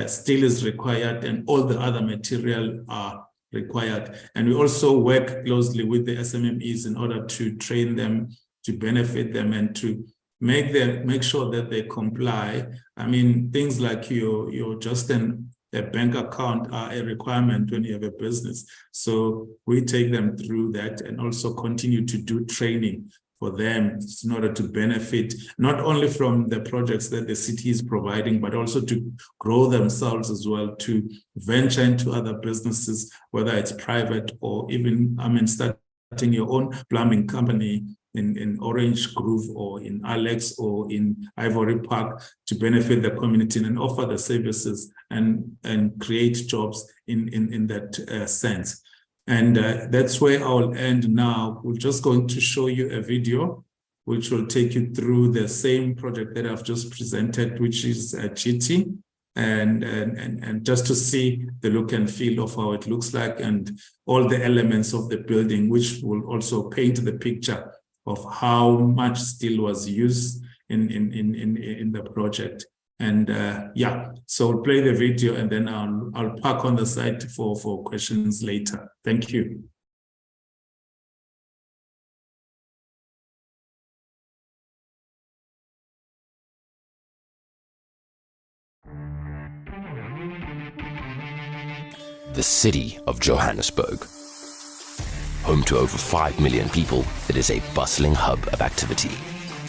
still is required, and all the other material are required. And we also work closely with the SMMEs in order to train them, to benefit them, and to make sure that they comply. I mean, things like your just a bank account are a requirement when you have a business. So we take them through that and also continue to do training for them in order to benefit not only from the projects that the city is providing, but also to grow themselves as well, to venture into other businesses, whether it's private or even, starting your own plumbing company in Orange Grove or in Alex or in Ivory Park to benefit the community and offer the services and create jobs in that sense. And that's where I'll end now. We're just going to show you a video which will take you through the same project that I've just presented, which is Chiti, and just to see the look and feel of how it looks like and all the elements of the building, which will also paint the picture of how much steel was used in the project. And so we'll play the video and then I'll park on the side for questions later. Thank you. The city of Johannesburg. Home to over 5 million people, it is a bustling hub of activity.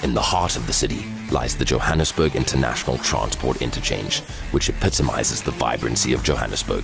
In the heart of the city lies the Johannesburg International Transport Interchange, which epitomizes the vibrancy of Johannesburg.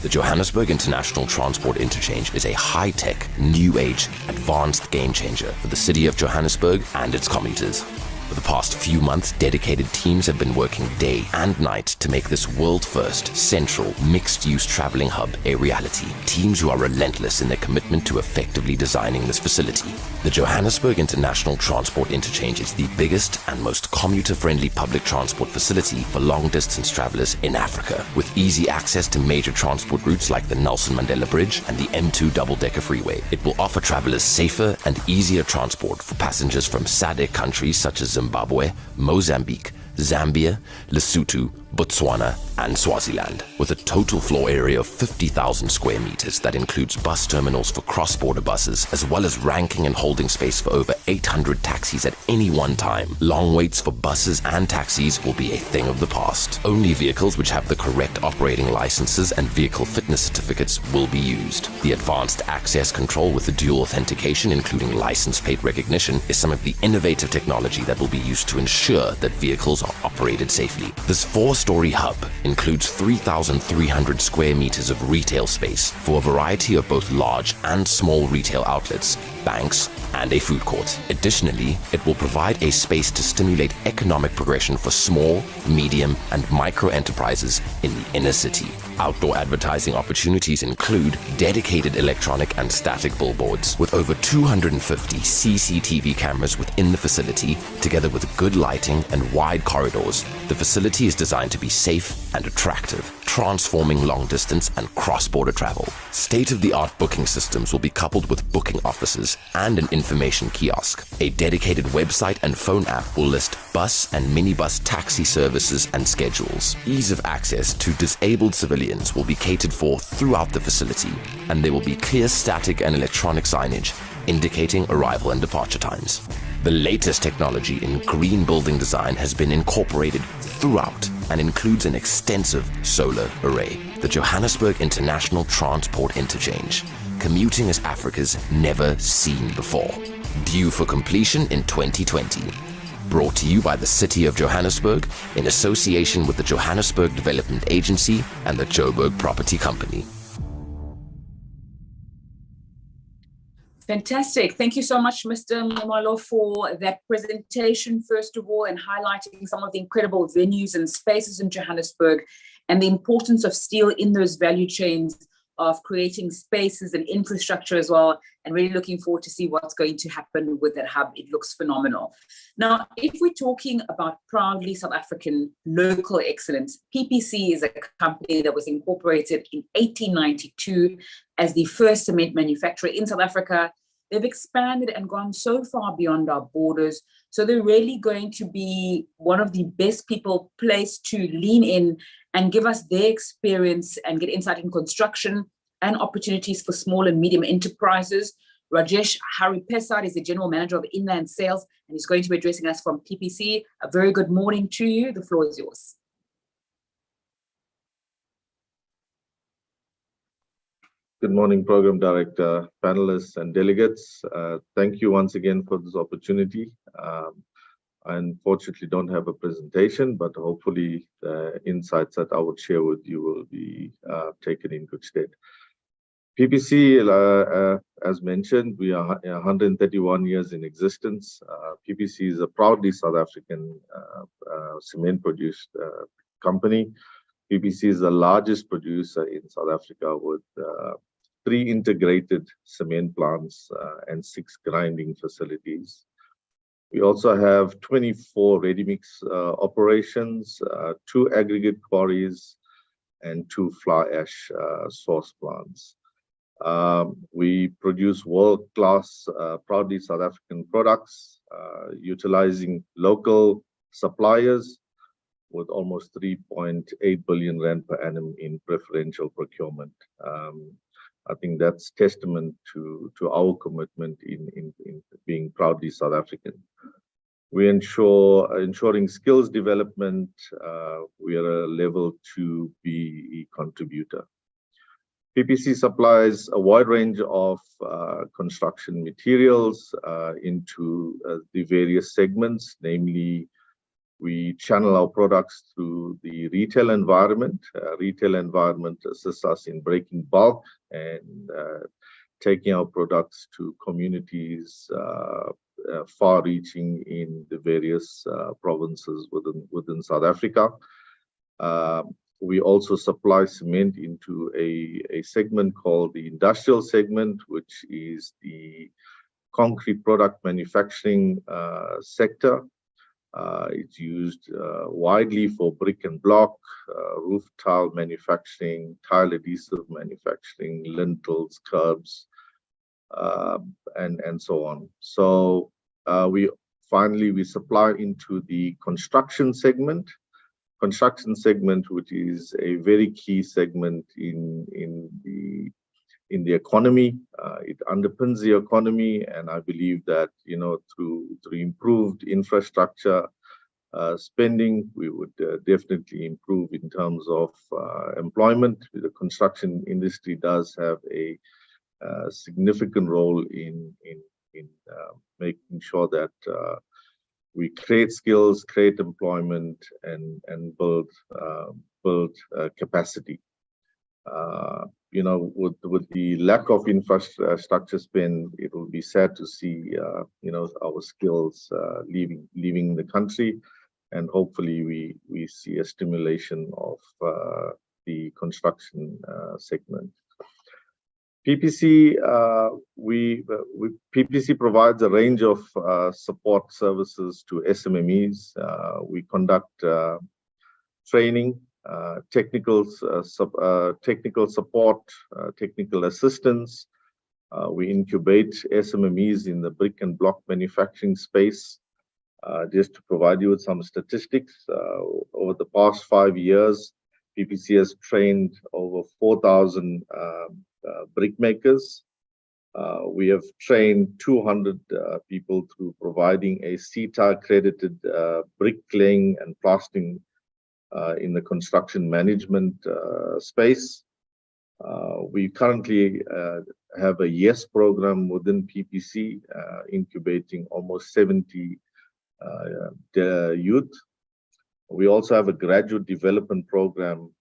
The Johannesburg International Transport Interchange is a high-tech, new-age, advanced game-changer for the city of Johannesburg and its commuters. For the past few months, dedicated teams have been working day and night to make this world-first, central, mixed-use traveling hub a reality. Teams who are relentless in their commitment to effectively designing this facility. The Johannesburg International Transport Interchange is the biggest and most commuter-friendly public transport facility for long-distance travelers in Africa, with easy access to major transport routes like the Nelson Mandela Bridge and the M2 double-decker freeway. It will offer travelers safer and easier transport for passengers from SADC countries such as Zimbabwe, Mozambique, Zambia, Lesotho, Botswana, and Swaziland. With a total floor area of 50,000 square meters that includes bus terminals for cross-border buses, as well as ranking and holding space for over 800 taxis at any one time. Long waits for buses and taxis will be a thing of the past. Only vehicles which have the correct operating licenses and vehicle fitness certificates will be used. The advanced access control with the dual authentication, including license plate recognition, is some of the innovative technology that will be used to ensure that vehicles are operated safely. This four-story hub includes 3,300 square meters of retail space for a variety of both large and small retail outlets, banks, and a food court. Additionally, it will provide a space to stimulate economic progression for small, medium, and micro enterprises in the inner city. Outdoor advertising opportunities include dedicated electronic and static billboards with over 250 CCTV cameras within the facility, together with good lighting and wide corridors. The facility is designed to be safe and attractive, transforming long-distance and cross-border travel. State-of-the-art booking systems will be coupled with booking offices and an information kiosk. A dedicated website and phone app will list bus and minibus taxi services and schedules. Ease of access to disabled civilians will be catered for throughout the facility, and there will be clear static and electronic signage indicating arrival and departure times. The latest technology in green building design has been incorporated throughout and includes an extensive solar array. The Johannesburg International Transport Interchange. Commuting as Africa's never seen before. Due for completion in 2020. Brought to you by the City of Johannesburg in association with the Johannesburg Development Agency and the Joburg Property Company. Fantastic. Thank you so much, Mr. Momalo, for that presentation, first of all, and highlighting some of the incredible venues and spaces in Johannesburg and the importance of steel in those value chains of creating spaces and infrastructure as well, and really looking forward to see what's going to happen with that hub. It looks phenomenal. Now, if we're talking about proudly South African local excellence, PPC is a company that was incorporated in 1892 as the first cement manufacturer in South Africa. They've expanded and gone so far beyond our borders. So they're really going to be one of the best people placed to lean in and give us their experience and get insight in construction and opportunities for small and medium enterprises. Rajesh Haripesad is the General Manager of Inland Sales, and he's going to be addressing us from PPC. A very good morning to you. The floor is yours. Good morning, Program Director, panelists, and delegates. Thank you once again for this opportunity. I unfortunately don't have a presentation, but hopefully the insights that I would share with you will be taken in good stead. PPC, as mentioned, we are 131 years in existence. PPC is a proudly South African cement produced company. PPC is the largest producer in South Africa with 3 integrated cement plants and 6 grinding facilities. We also have 24 ready-mix operations, 2 aggregate quarries, and 2 fly ash source plants. We produce world-class, proudly South African products, utilizing local suppliers with almost 3.8 billion rand per annum in preferential procurement. I think that's testament to our commitment in being proudly South African. We ensuring skills development. We are a level 2 BEE contributor. PPC supplies a wide range of construction materials into the various segments, namely we channel our products through the retail environment. Retail environment assists us in breaking bulk and taking our products to communities far-reaching in the various provinces within South Africa. We also supply cement into a segment called the industrial segment, which is the concrete product manufacturing sector. It's used widely for brick and block, roof tile manufacturing, tile adhesive manufacturing, lintels, curbs, and so on. So we supply into the construction segment. Construction segment, which is a very key segment in the economy. It underpins the economy, and I believe that through improved infrastructure spending, we would definitely improve in terms of employment. The construction industry does have a significant role in making sure that we create skills, create employment, and build capacity. with the lack of infrastructure spend, it will be sad to see, our skills leaving the country, and hopefully we see a stimulation of the construction segment. PPC, PPC provides a range of support services to SMMEs. We conduct training, technical support, technical assistance. We incubate SMMEs in the brick and block manufacturing space. Just to provide you with some statistics, over the past 5 years, PPC has trained over 4,000 brick makers. We have trained 200 people through providing a CETA accredited bricklaying and plastering in the construction management space. We currently have a YES program within PPC, incubating almost 70 youth. We also have a graduate development program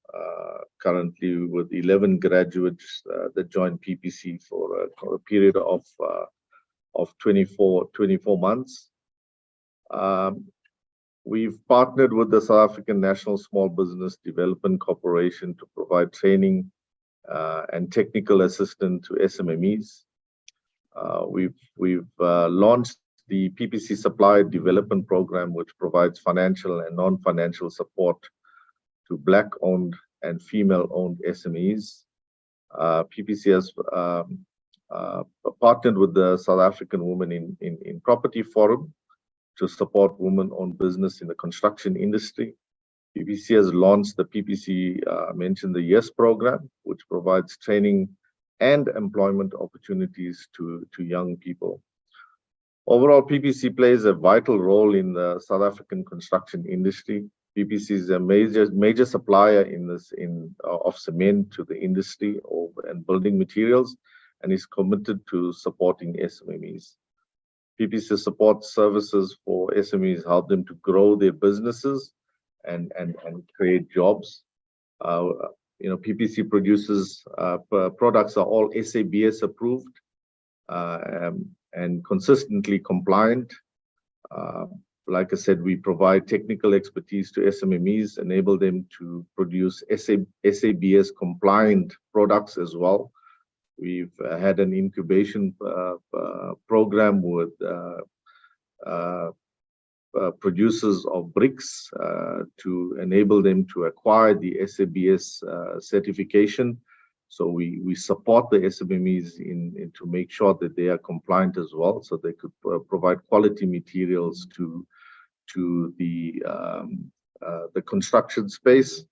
currently with 11 graduates that join PPC for a period of 24 months. We've partnered with the South African National Small Business Development Corporation to provide training and technical assistance to SMMEs. We've launched the PPC Supplier Development Program, which provides financial and non-financial support to Black-owned and female-owned SMEs. PPC has partnered with the South African Women in Property Forum to support women-owned business in the construction industry. PPC has launched the PPC mentioned the YES program, which provides training and employment opportunities to young people. Overall, PPC plays a vital role in the South African construction industry. PPC is a major supplier of cement to the industry and building materials, and is committed to supporting SMMEs. PPC supports services for SMEs, help them to grow their businesses and create jobs. PPC produces products are all SABS approved and consistently compliant. Like I said, we provide technical expertise to SMMEs, enable them to produce SABS compliant products as well. We've had an incubation program with producers of bricks to enable them to acquire the SABS certification. So we support the SMMEs in to make sure that they are compliant as well, so they could provide quality materials to the construction space.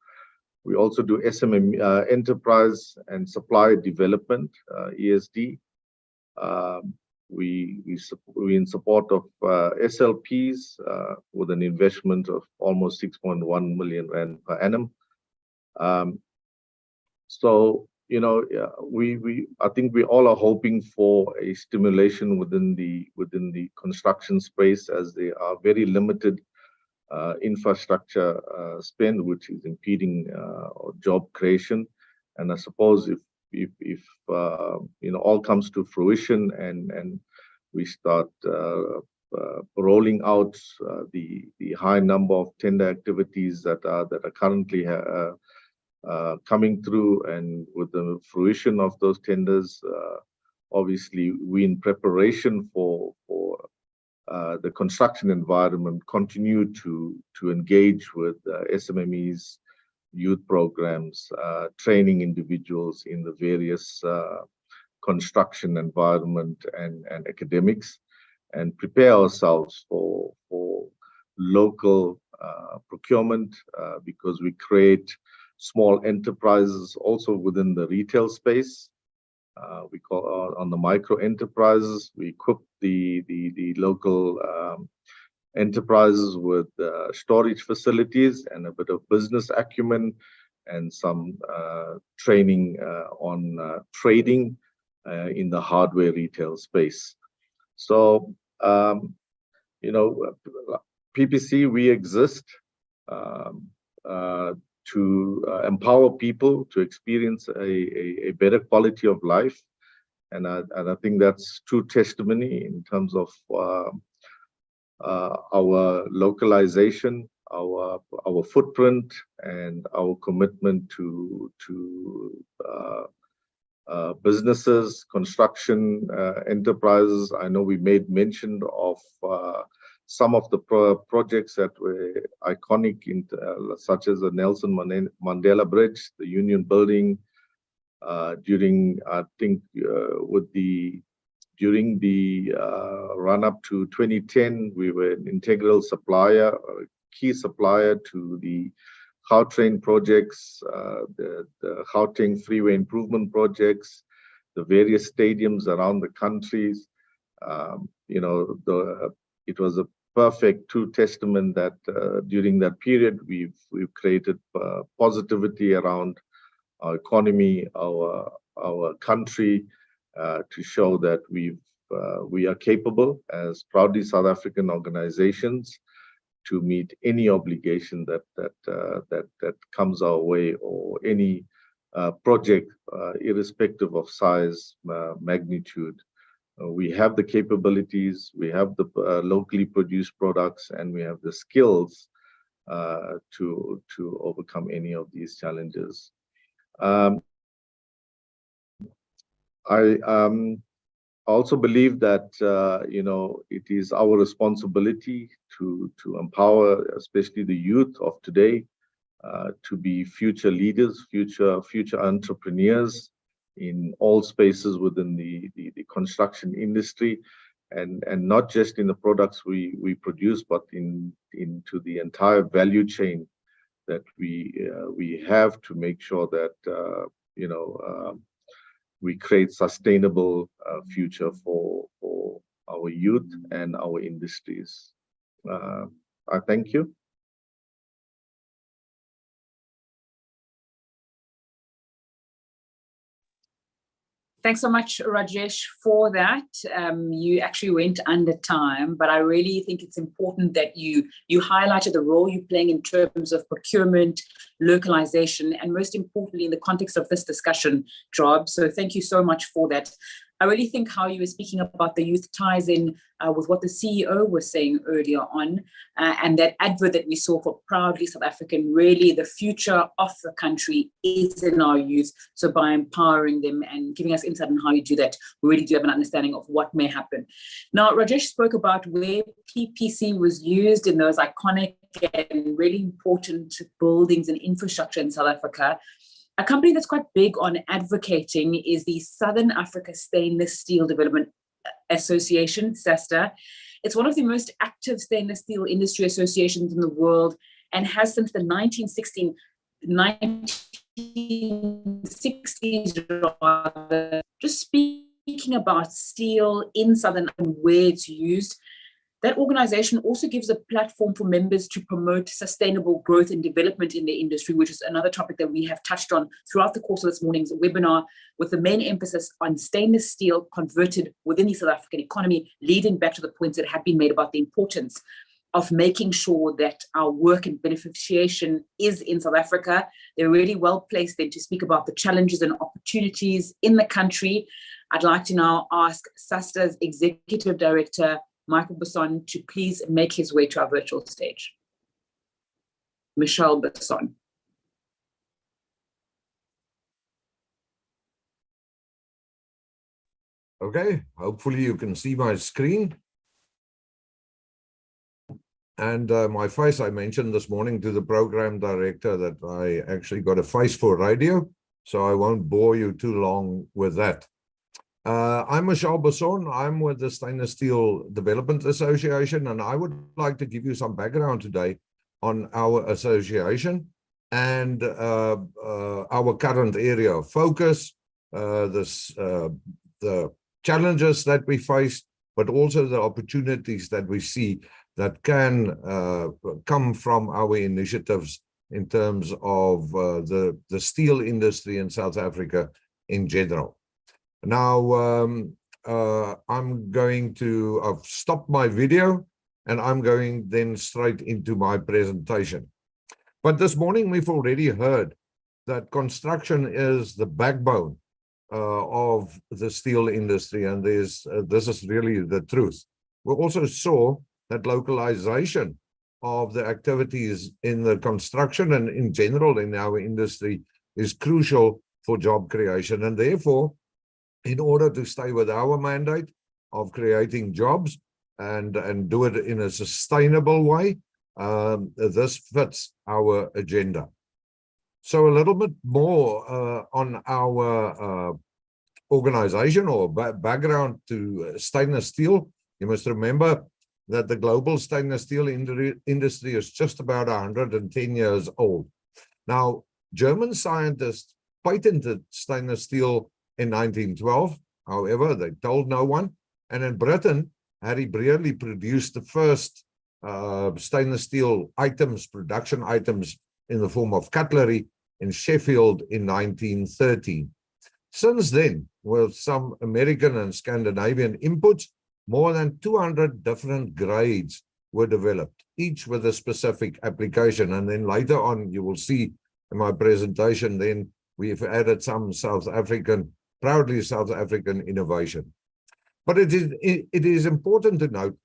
We also do SMME enterprise and supply development, ESD. We in support of SLPs with an investment of almost 6.1 million rand per annum. I think we all are hoping for a stimulation within the construction space, as they are very limited infrastructure spend, which is impeding job creation. And I suppose if all comes to fruition and we start rolling out the high number of tender activities that are currently coming through, and with the fruition of those tenders, obviously we in preparation for the construction environment continue to engage with SMMEs, youth programs, training individuals in the various construction environment and academics, and prepare ourselves for local procurement, because we create small enterprises also within the retail space. We call on the micro enterprises. We equip the local enterprises with storage facilities and a bit of business acumen, and some training on trading in the hardware retail space. So, PPC, we exist empower people to experience a better quality of life. And I think that's true testimony in terms of our localization, our footprint, and our commitment to businesses, construction enterprises. I know we made mention of some of the projects that were iconic, such as the Nelson Mandela Bridge, the Union Building. During the run-up to 2010, we were an integral supplier, a key supplier to the Gautrain projects, the Gauteng freeway improvement projects, the various stadiums around the countries. It was a perfect true testament that during that period we've created positivity around our economy, our country, to show that we are capable as proudly South African organizations to meet any obligation that comes our way, or any project, irrespective of size, magnitude. We have the capabilities, we have the locally produced products, and we have the skills to overcome any of these challenges. I also believe that it is our responsibility to empower, especially the youth of today, to be future leaders, future entrepreneurs in all spaces within the construction industry, and not just in the products we produce, but into the entire value chain that we have to make sure that we create sustainable future for our youth and our industries. I thank you. Thanks so much, Rajesh, for that. You actually went under time, but I really think it's important that you highlighted the role you're playing in terms of procurement, localization, and most importantly, in the context of this discussion, Job. So thank you so much for that. I really think how you were speaking about the youth ties in with what the CEO was saying earlier on, and that advert that we saw for Proudly South African. Really, the future of the country is in our youth. So by empowering them and giving us insight on how you do that, we really do have an understanding of what may happen. Now, Rajesh spoke about where PPC was used in those iconic and really important buildings and infrastructure in South Africa. A company that's quite big on advocating is the Southern Africa Stainless Steel Development Association, Sassda. It's one of the most active stainless steel industry associations in the world, and has since the 1960s rather, just speaking about steel in Southern and where it's used. That organization also gives a platform for members to promote sustainable growth and development in the industry, which is another topic that we have touched on throughout the course of this morning's webinar, with the main emphasis on stainless steel converted within the South African economy, leading back to the points that have been made about the importance of making sure that our work and beneficiation is in South Africa. They're really well placed then to speak about the challenges and opportunities in the country. I'd like to now ask Sassda's Executive Director, Michael Besson, to please make his way to our virtual stage. Michelle Besson. Okay, hopefully you can see my screen. And my face, I mentioned this morning to the program director that I actually got a face for radio, so I won't bore you too long with that. I'm Michelle Besson. I'm with the Stainless Steel Development Association, and I would like to give you some background today on our association and our current area of focus, the challenges that we face, but also the opportunities that we see that can come from our initiatives in terms of the steel industry in South Africa in general. Now, I'm going to, I've stopped my video and I'm going then straight into my presentation. But this morning, we've already heard that construction is the backbone of the steel industry, and this is really the truth. We also saw that localization of the activities in the construction and in general in our industry is crucial for job creation. And therefore, in order to stay with our mandate of creating jobs and do it in a sustainable way, this fits our agenda. So a little bit more on our organization or background to stainless steel. You must remember that the global stainless steel industry is just about 110 years old. Now, German scientists patented stainless steel in 1912. However, they told no one. And in Britain, Harry Brearley produced the first stainless steel items, production items in the form of cutlery in Sheffield in 1913. Since then, with some American and Scandinavian inputs, more than 200 different grades were developed, each with a specific application. And then later on, you will see in my presentation, then we've added some proudly South African innovation. But it is important to note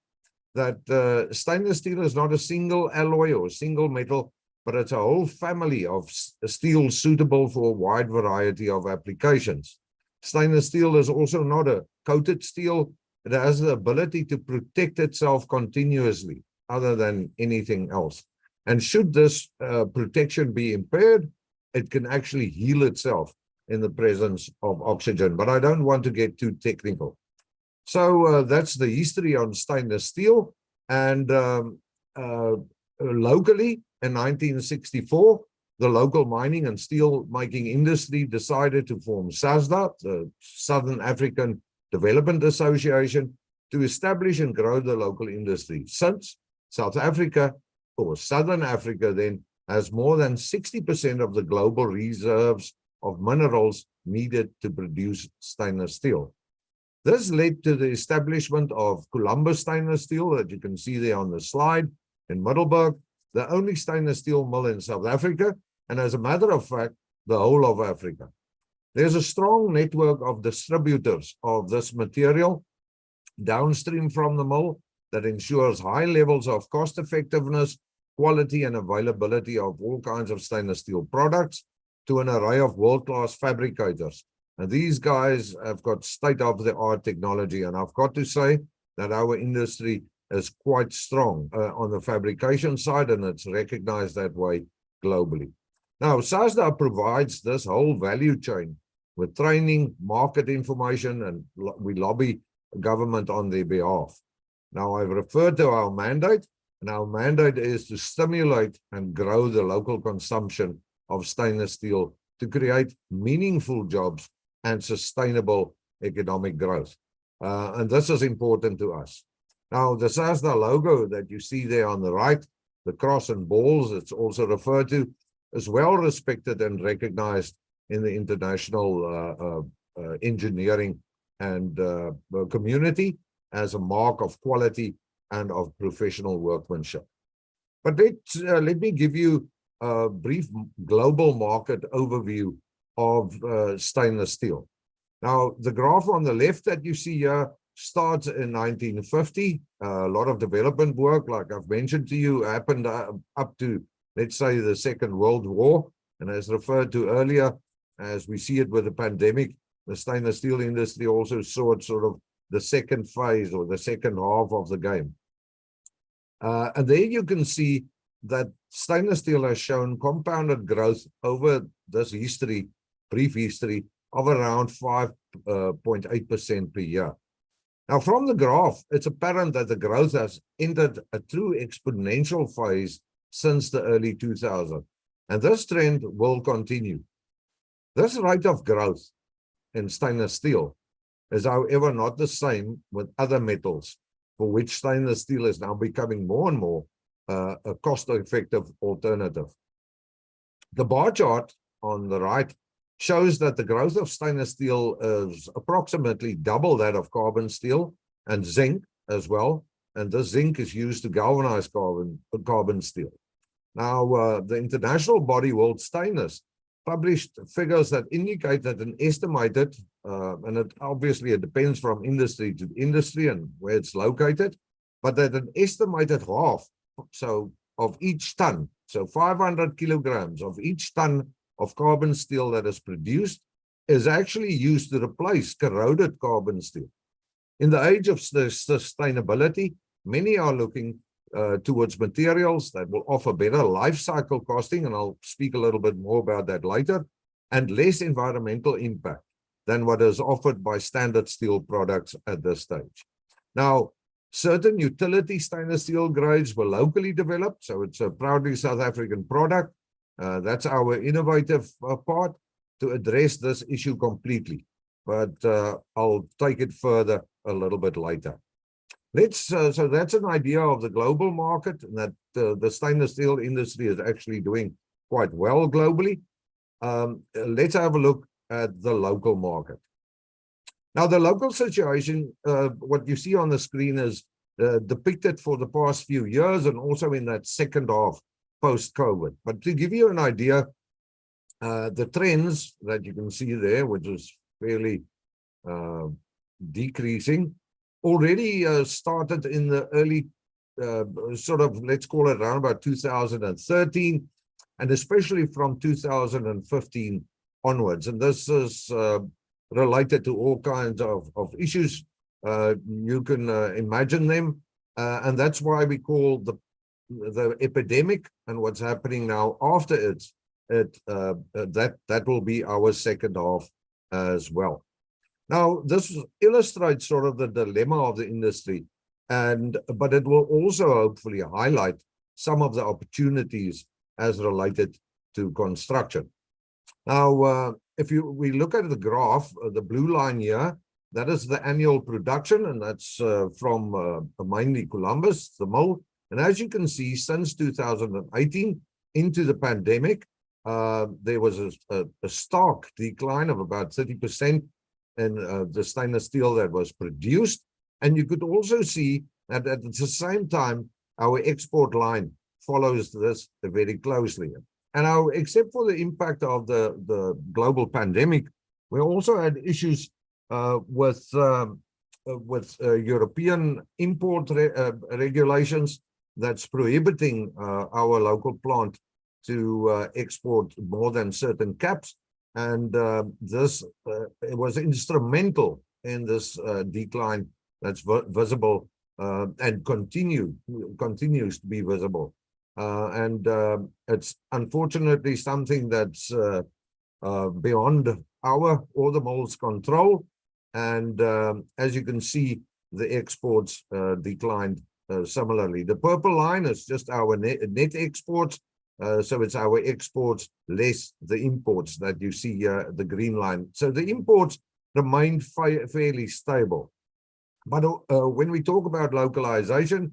that stainless steel is not a single alloy or single metal, but it's a whole family of steel suitable for a wide variety of applications. Stainless steel is also not a coated steel. It has the ability to protect itself continuously, other than anything else. And should this protection be impaired, it can actually heal itself in the presence of oxygen. But I don't want to get too technical. So that's the history on stainless steel. And locally, in 1964, the local mining and steel making industry decided to form Sassda, the Southern African Development Association, to establish and grow the local industry. Since South Africa, or Southern Africa then, has more than 60% of the global reserves of minerals needed to produce stainless steel. This led to the establishment of Columbus Stainless Steel that you can see there on the slide in Middelburg, the only stainless steel mill in South Africa, and as a matter of fact, the whole of Africa. There's a strong network of distributors of this material downstream from the mill that ensures high levels of cost effectiveness, quality, and availability of all kinds of stainless steel products to an array of world-class fabricators. And these guys have got state-of-the-art technology, and I've got to say that our industry is quite strong on the fabrication side, and it's recognized that way globally. Now, Sassda provides this whole value chain with training, market information, and we lobby government on their behalf. Now, I've referred to our mandate, and our mandate is to stimulate and grow the local consumption of stainless steel to create meaningful jobs and sustainable economic growth. And this is important to us. Now, the Sassda logo that you see there on the right, the cross and balls, it's also referred to, is well respected and recognized in the international engineering and community as a mark of quality and of professional workmanship. But let me give you a brief global market overview of stainless steel. Now, the graph on the left that you see here starts in 1950. A lot of development work, like I've mentioned to you, happened up to, let's say, the Second World War. And as referred to earlier, as we see it with the pandemic, the stainless steel industry also saw it sort of the second phase or the second half of the game. And there you can see that stainless steel has shown compounded growth over this history, brief history, of around 5.8% per year. Now, from the graph, it's apparent that the growth has entered a true exponential phase since the early 2000s, and this trend will continue. This rate of growth in stainless steel is, however, not the same with other metals, for which stainless steel is now becoming more and more a cost-effective alternative. The bar chart on the right shows that the growth of stainless steel is approximately double that of carbon steel and zinc as well, and this zinc is used to galvanize carbon steel. Now, the international body, World Stainless, published figures that indicate that an estimated, and it depends from industry to industry and where it's located, but that an estimated half, so of each ton, so 500 kilograms of each ton of carbon steel that is produced is actually used to replace corroded carbon steel. In the age of sustainability, many are looking towards materials that will offer better life cycle costing, and I'll speak a little bit more about that later, and less environmental impact than what is offered by standard steel products at this stage. Now, certain utility stainless steel grades were locally developed, so it's a proudly South African product. That's our innovative part to address this issue completely, but I'll take it further a little bit later. So that's an idea of the global market, and that the stainless steel industry is actually doing quite well globally. Let's have a look at the local market. Now, the local situation, what you see on the screen is depicted for the past few years and also in that second half post-COVID. But to give you an idea, the trends that you can see there, which is fairly decreasing, already started in the early, let's call it around about 2013, and especially from 2015 onwards. And this is related to all kinds of issues. You can imagine them. And that's why we call the epidemic and what's happening now after that will be our second half as well. Now, this illustrates sort of the dilemma of the industry, but it will also hopefully highlight some of the opportunities as related to construction. Now, if we look at the graph, the blue line here, that is the annual production, and that's from mainly Columbus, the mill. And as you can see, since 2018 into the pandemic, there was a stark decline of about 30% in the stainless steel that was produced. And you could also see that at the same time, our export line follows this very closely. And except for the impact of the global pandemic, we also had issues with European import regulations that's prohibiting our local plant to export more than certain caps. And this it was instrumental in this decline that's visible and continues to be visible. And it's unfortunately something that's beyond our or the mill's control. And as you can see, the exports declined similarly. The purple line is just our net exports. So it's our exports less the imports that you see here, the green line. So the imports remain fairly stable. But when we talk about localization,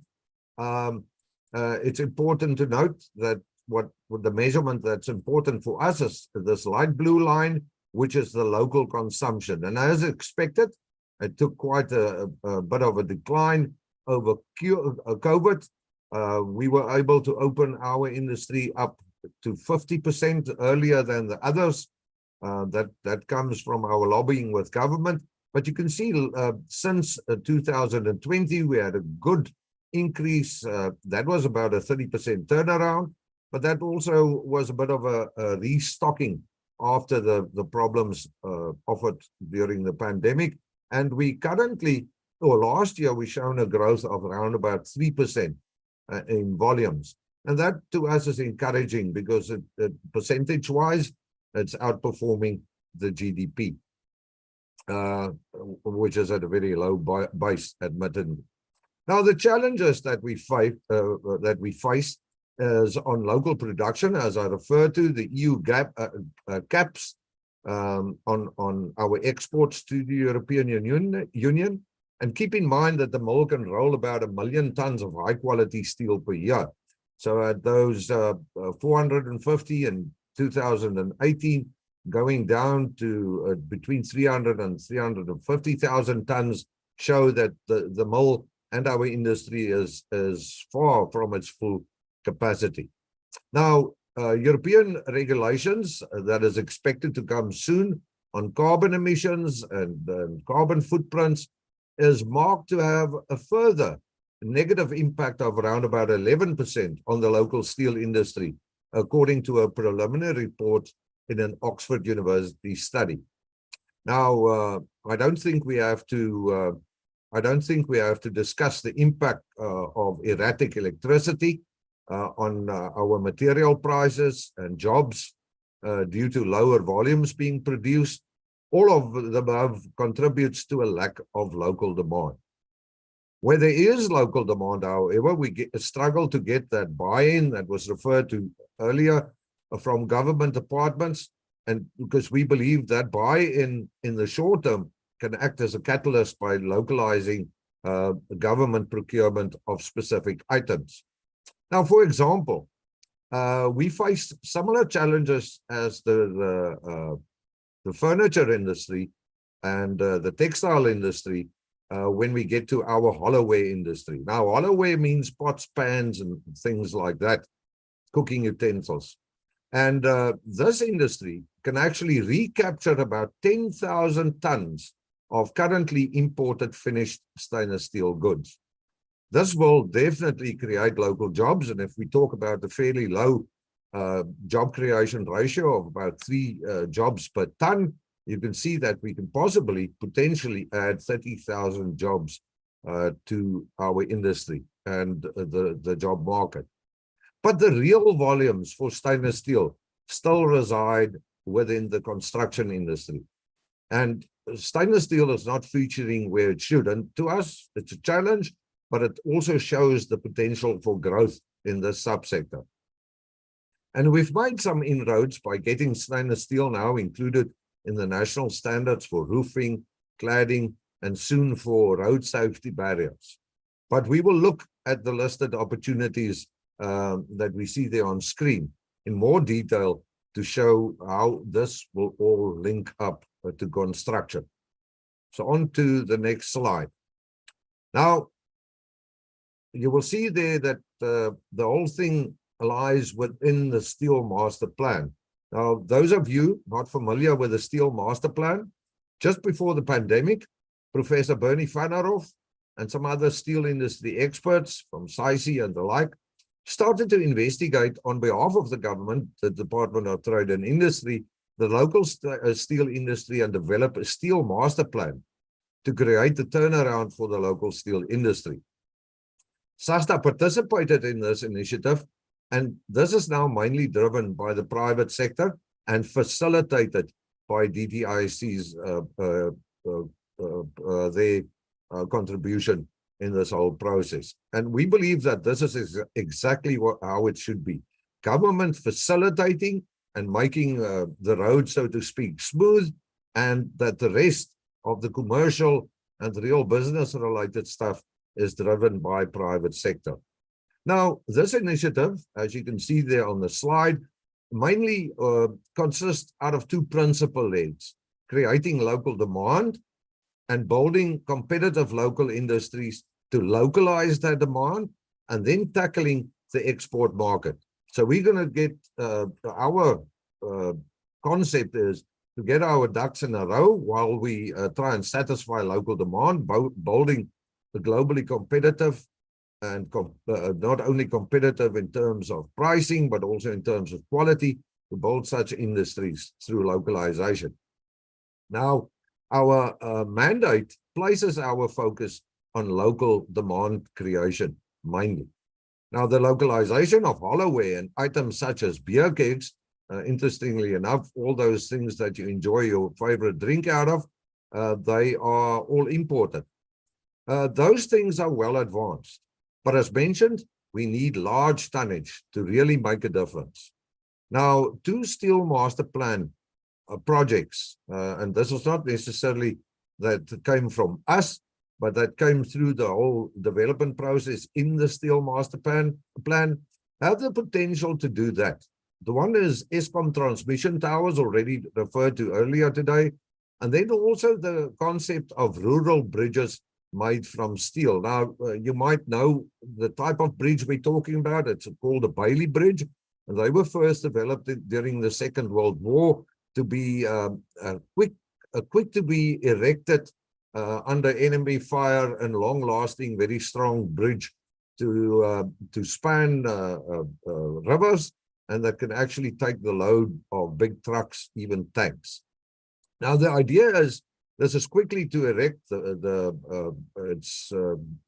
it's important to note that what the measurement that's important for us is this light blue line, which is the local consumption. And as expected, it took quite a bit of a decline over COVID. We were able to open our industry up to 50% earlier than the others. That comes from our lobbying with government. But you can see since 2020, we had a good increase. That was about a 30% turnaround, but that also was a bit of a restocking after the problems offered during the pandemic. And we currently, or last year, we shown a growth of around about 3% in volumes. And that to us is encouraging because percentage-wise, it's outperforming the GDP, which is at a very low base, admittedly. Now, the challenges that we face is on local production, as I referred to, the EU caps on our exports to the European Union. And keep in mind that the mill can roll about 1 million tons of high-quality steel per year. So at those 450 in 2018, going down to between 300 and 350,000 tons, show that the mill and our industry is far from its full capacity. Now, European regulations that is expected to come soon on carbon emissions and carbon footprints is marked to have a further negative impact of around about 11% on the local steel industry, according to a preliminary report in an Oxford University study. Now, I don't think we have to discuss the impact of erratic electricity on our material prices and jobs due to lower volumes being produced. All of the above contributes to a lack of local demand. Where there is local demand, however, we struggle to get that buy-in that was referred to earlier from government departments, and because we believe that buy-in in the short term can act as a catalyst by localizing government procurement of specific items. Now, for example, we face similar challenges as the furniture industry and the textile industry when we get to our hollowware industry. Now, hollowware means pots, pans, and things like that, cooking utensils. And this industry can actually recapture about 10,000 tons of currently imported finished stainless steel goods. This will definitely create local jobs. And if we talk about the fairly low job creation ratio of about 3 jobs per ton, you can see that we can potentially add 30,000 jobs to our industry and the job market. But the real volumes for stainless steel still reside within the construction industry. And stainless steel is not featuring where it should. And to us, it's a challenge, but it also shows the potential for growth in this subsector. And we've made some inroads by getting stainless steel now included in the national standards for roofing, cladding, and soon for road safety barriers. But we will look at the listed opportunities that we see there on screen in more detail to show how this will all link up to construction. So on to the next slide. Now, you will see there that the whole thing lies within the Steel Master Plan. Now, those of you not familiar with the Steel Master Plan, just before the pandemic, Professor Bernie van der Hof and some other steel industry experts from SAICI and the like started to investigate on behalf of the government, the Department of Trade and Industry, the local steel industry, and develop a Steel Master Plan to create the turnaround for the local steel industry. Sassda participated in this initiative, and this is now mainly driven by the private sector and facilitated by DTIC's contribution in this whole process. And we believe that this is exactly how it should be. Government facilitating and making the road, so to speak, smooth, and that the rest of the commercial and real business related stuff is driven by private sector. Now, this initiative, as you can see there on the slide, mainly consists out of 2 principal legs: creating local demand and building competitive local industries to localize that demand, and then tackling the export market. So we're going to get our concept is to get our ducks in a row while we try and satisfy local demand, building the globally competitive and not only competitive in terms of pricing, but also in terms of quality, to build such industries through localization. Now, our mandate places our focus on local demand creation mainly. Now, the localization of hollowware and items such as beer kegs, interestingly enough, all those things that you enjoy your favorite drink out of, they are all imported. Those things are well advanced. But as mentioned, we need large tonnage to really make a difference. Now, 2 Steel Master Plan projects, and this was not necessarily that came from us, but that came through the whole development process in the Steel Master Plan, have the potential to do that. The one is Eskom transmission towers, already referred to earlier today, and then also the concept of rural bridges made from steel. Now, you might know the type of bridge we're talking about. It's called a Bailey Bridge. And they were first developed during the Second World War to be quick to be erected under enemy fire and long-lasting, very strong bridge to span rivers, and that can actually take the load of big trucks, even tanks. Now the idea is this is quickly to erect. It's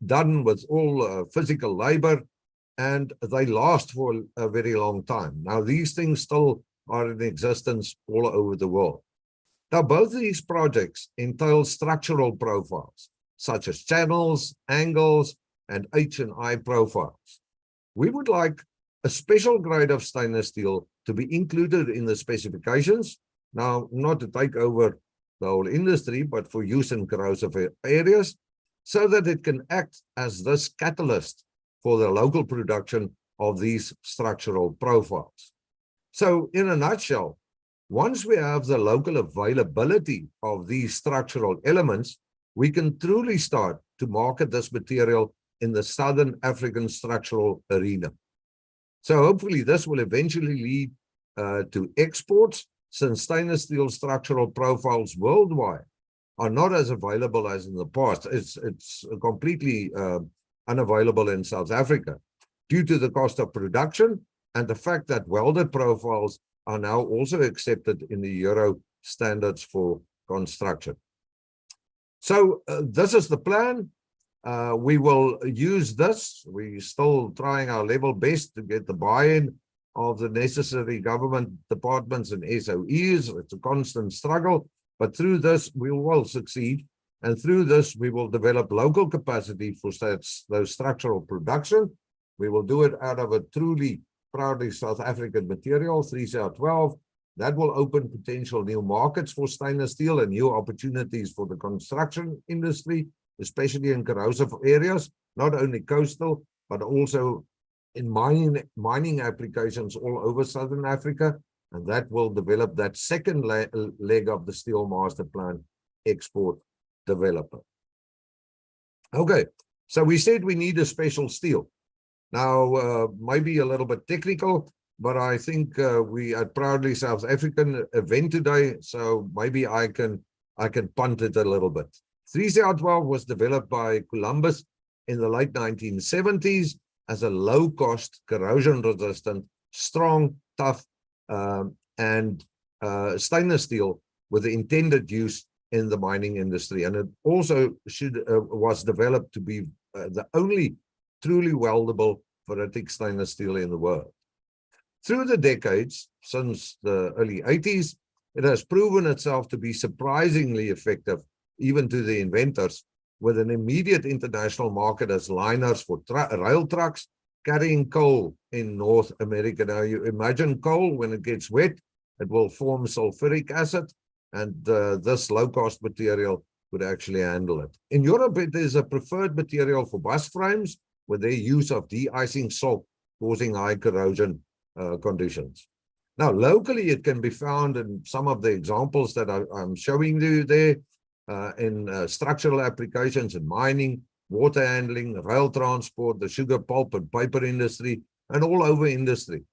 done with all physical labor, and they last for a very long time. Now these things still are in existence all over the world. Now, both of these projects entail structural profiles, such as channels, angles, and H&I profiles. We would like a special grade of stainless steel to be included in the specifications, now not to take over the whole industry, but for use in corrosive areas, so that it can act as this catalyst for the local production of these structural profiles. So, in a nutshell, once we have the local availability of these structural elements, we can truly start to market this material in the Southern African structural arena. So hopefully this will eventually lead to exports, since stainless steel structural profiles worldwide are not as available as in the past. It's completely unavailable in South Africa due to the cost of production and the fact that welded profiles are now also accepted in the Euro standards for construction. So this is the plan. We will use this. We're still trying our level best to get the buy-in of the necessary government departments and SOEs. It's a constant struggle, but through this we will succeed. And through this we will develop local capacity for those structural production. We will do it out of a truly proudly South African material, 3Cr12. That will open potential new markets for stainless steel and new opportunities for the construction industry, especially in corrosive areas, not only coastal, but also in mining applications all over Southern Africa. And that will develop that second leg of the Steel Master Plan, export developer. Okay, so we said we need a special steel. Now, maybe a little bit technical, but I think we are proudly South African event today, so maybe I can punt it a little bit. 3Cr12 was developed by Columbus in the late 1970s as a low-cost, corrosion-resistant, strong, tough, and stainless steel with the intended use in the mining industry. And it also was developed to be the only truly weldable ferritic stainless steel in the world. Through the decades, since the early 80s, it has proven itself to be surprisingly effective, even to the inventors, with an immediate international market as liners for rail trucks carrying coal in North America. Now, you imagine coal, when it gets wet, it will form sulfuric acid, and this low-cost material would actually handle it. In Europe, it is a preferred material for bus frames, with their use of de-icing salt causing high corrosion conditions. Now, locally, it can be found in some of the examples that I'm showing you there in structural applications in mining, water handling, rail transport, the sugar, pulp, and paper industry, and all over industry.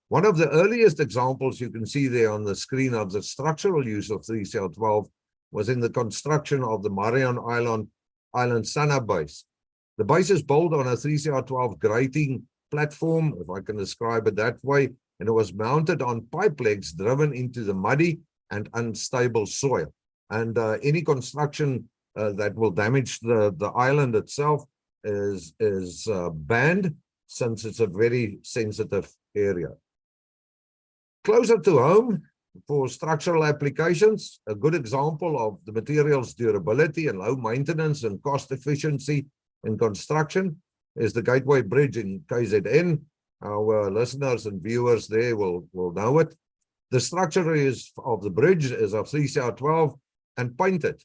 One of the earliest examples you can see there on the screen of the structural use of 3Cr12 was in the construction of the Marion Island Sana base. The base is built on a 3Cr12 grating platform, if I can describe it that way, and it was mounted on pipe legs driven into the muddy and unstable soil. And any construction that will damage the island itself is banned, since it's a very sensitive area. Closer to home, for structural applications, a good example of the material's durability and low maintenance and cost efficiency in construction is the Gateway Bridge in KZN. Our listeners and viewers there will know it. The structure of the bridge is of 3Cr12 and painted.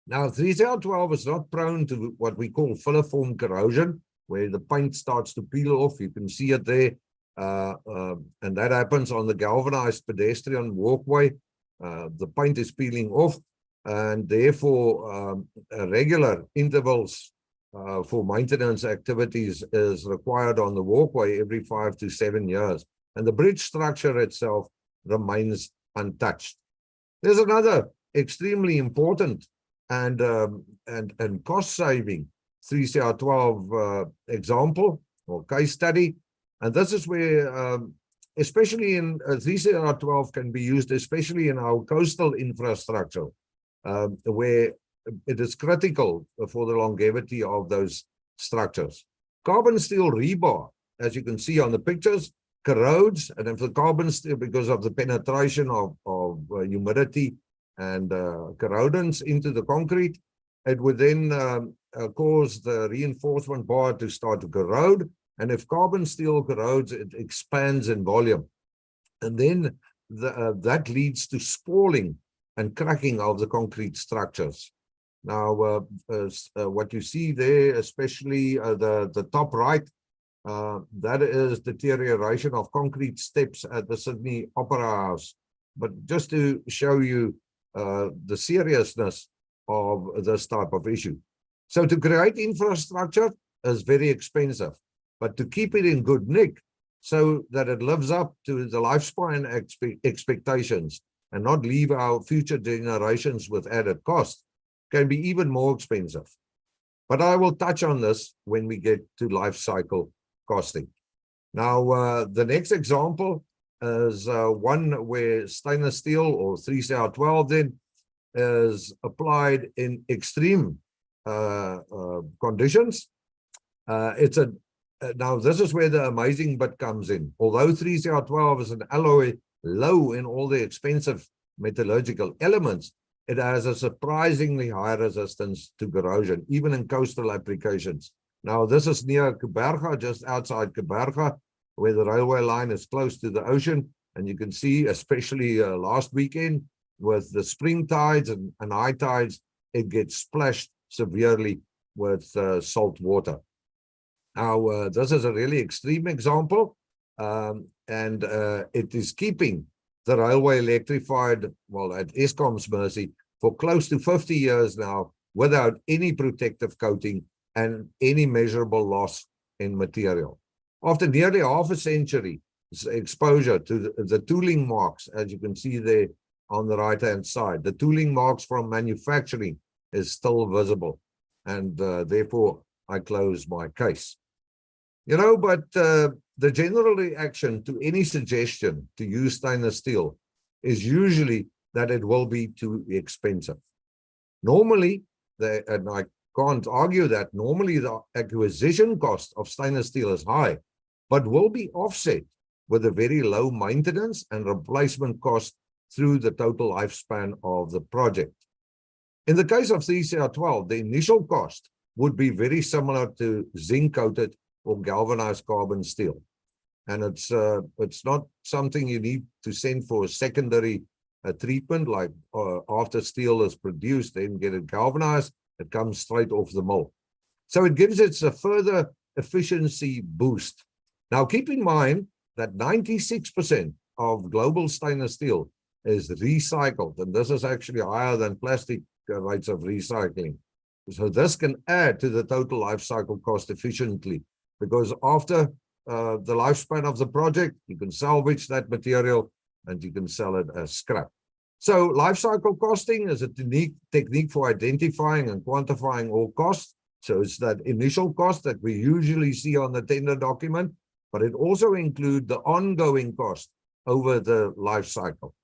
Now, 3Cr12 is not prone to what we call filiform corrosion, where the paint starts to peel off. You can see it there. And that happens on the galvanized pedestrian walkway. The paint is peeling off, and therefore regular intervals for maintenance activities is required on the walkway every 5 to 7 years. and the bridge structure itself remains untouched. There's another extremely important and cost-saving 3CR12 example or case study, and this is where, especially in 3CR12 can be used, especially in our coastal infrastructure, where it is critical for the longevity of those structures. Carbon steel rebar, as you can see on the pictures, corrodes, and if the carbon steel, because of the penetration of humidity and corrodants into the concrete, it would then cause the reinforcement bar to start to corrode. And if carbon steel corrodes, it expands in volume. And then that leads to spalling and cracking of the concrete structures. Now, what you see there, especially the top right, that is deterioration of concrete steps at the Sydney Opera House. But just to show you the seriousness of this type of issue. So to create infrastructure is very expensive, but to keep it in good nick so that it lives up to the lifespan expectations and not leave our future generations with added cost can be even more expensive. But I will touch on this when we get to life cycle costing. Now, the next example is one where stainless steel or 3CR12 then is applied in extreme conditions. Now this is where the amazing bit comes in. Although 3CR12 is an alloy low in all the expensive metallurgical elements, it has a surprisingly high resistance to corrosion, even in coastal applications. Now this is near Kuberga, just outside Kuberga, where the railway line is close to the ocean. And you can see, especially last weekend, with the spring tides and high tides, it gets splashed severely with salt water. Now, this is a really extreme example, and it is keeping the railway electrified, well, at Eskom's mercy, for close to 50 years now, without any protective coating and any measurable loss in material. After nearly half a century exposure to the tooling marks, as you can see there on the right-hand side, the tooling marks from manufacturing is still visible, and therefore I close my case. You know, but the general reaction to any suggestion to use stainless steel is usually that it will be too expensive. Normally, and I can't argue that, normally the acquisition cost of stainless steel is high, but will be offset with a very low maintenance and replacement cost through the total lifespan of the project. In the case of 3CR12, the initial cost would be very similar to zinc-coated or galvanized carbon steel. And it's not something you need to send for a secondary treatment, like after steel is produced, then get it galvanized, it comes straight off the mill. So it gives it a further efficiency boost. Now, keep in mind that 96% of global stainless steel is recycled, and this is actually higher than plastic rates of recycling. So this can add to the total life cycle cost efficiently, because after the lifespan of the project, you can salvage that material and you can sell it as scrap. So life cycle costing is a unique technique for identifying and quantifying all costs. So it's that initial cost that we usually see on the tender document, but it also includes the ongoing cost over the life cycle.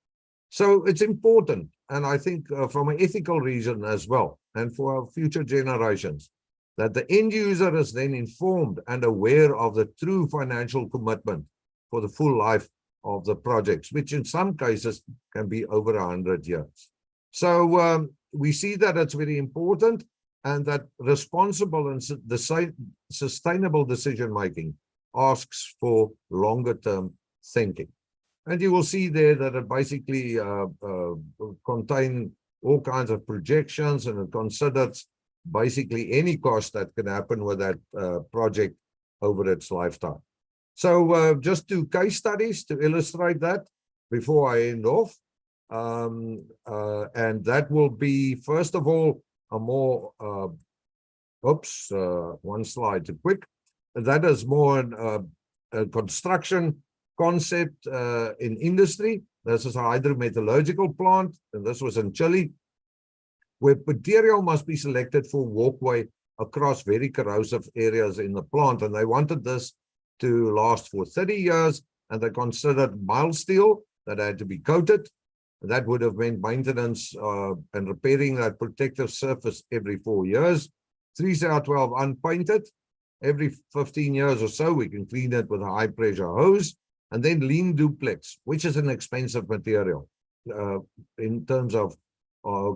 So it's important, and I think from an ethical reason as well, and for our future generations, that the end user is then informed and aware of the true financial commitment for the full life of the projects, which in some cases can be over 100 years. So we see that it's very important, and that responsible and sustainable decision-making asks for longer-term thinking. And you will see there that it basically contains all kinds of projections, and it considers basically any cost that can happen with that project over its lifetime. So just 2 case studies to illustrate that before I end off. And that will be, first of all, a more, one slide too quick. That is more construction concept in industry. This is a hydrometallurgical plant, and this was in Chile, where material must be selected for walkway across very corrosive areas in the plant. And they wanted this to last for 30 years, and they considered mild steel that had to be coated. That would have meant maintenance and repairing that protective surface every 4 years. 3CR12 unpainted. Every 15 years or so, we can clean it with a high pressure hose. And then lean duplex, which is an expensive material in terms of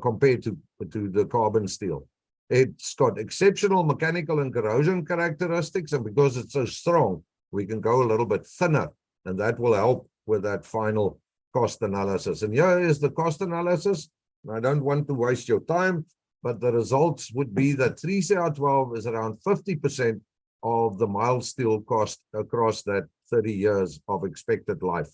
compared to the carbon steel. It's got exceptional mechanical and corrosion characteristics, and because it's so strong, we can go a little bit thinner, and that will help with that final cost analysis. And here is the cost analysis. I don't want to waste your time, but the results would be that 3CR12 is around 50% of the mild steel cost across that 30 years of expected life.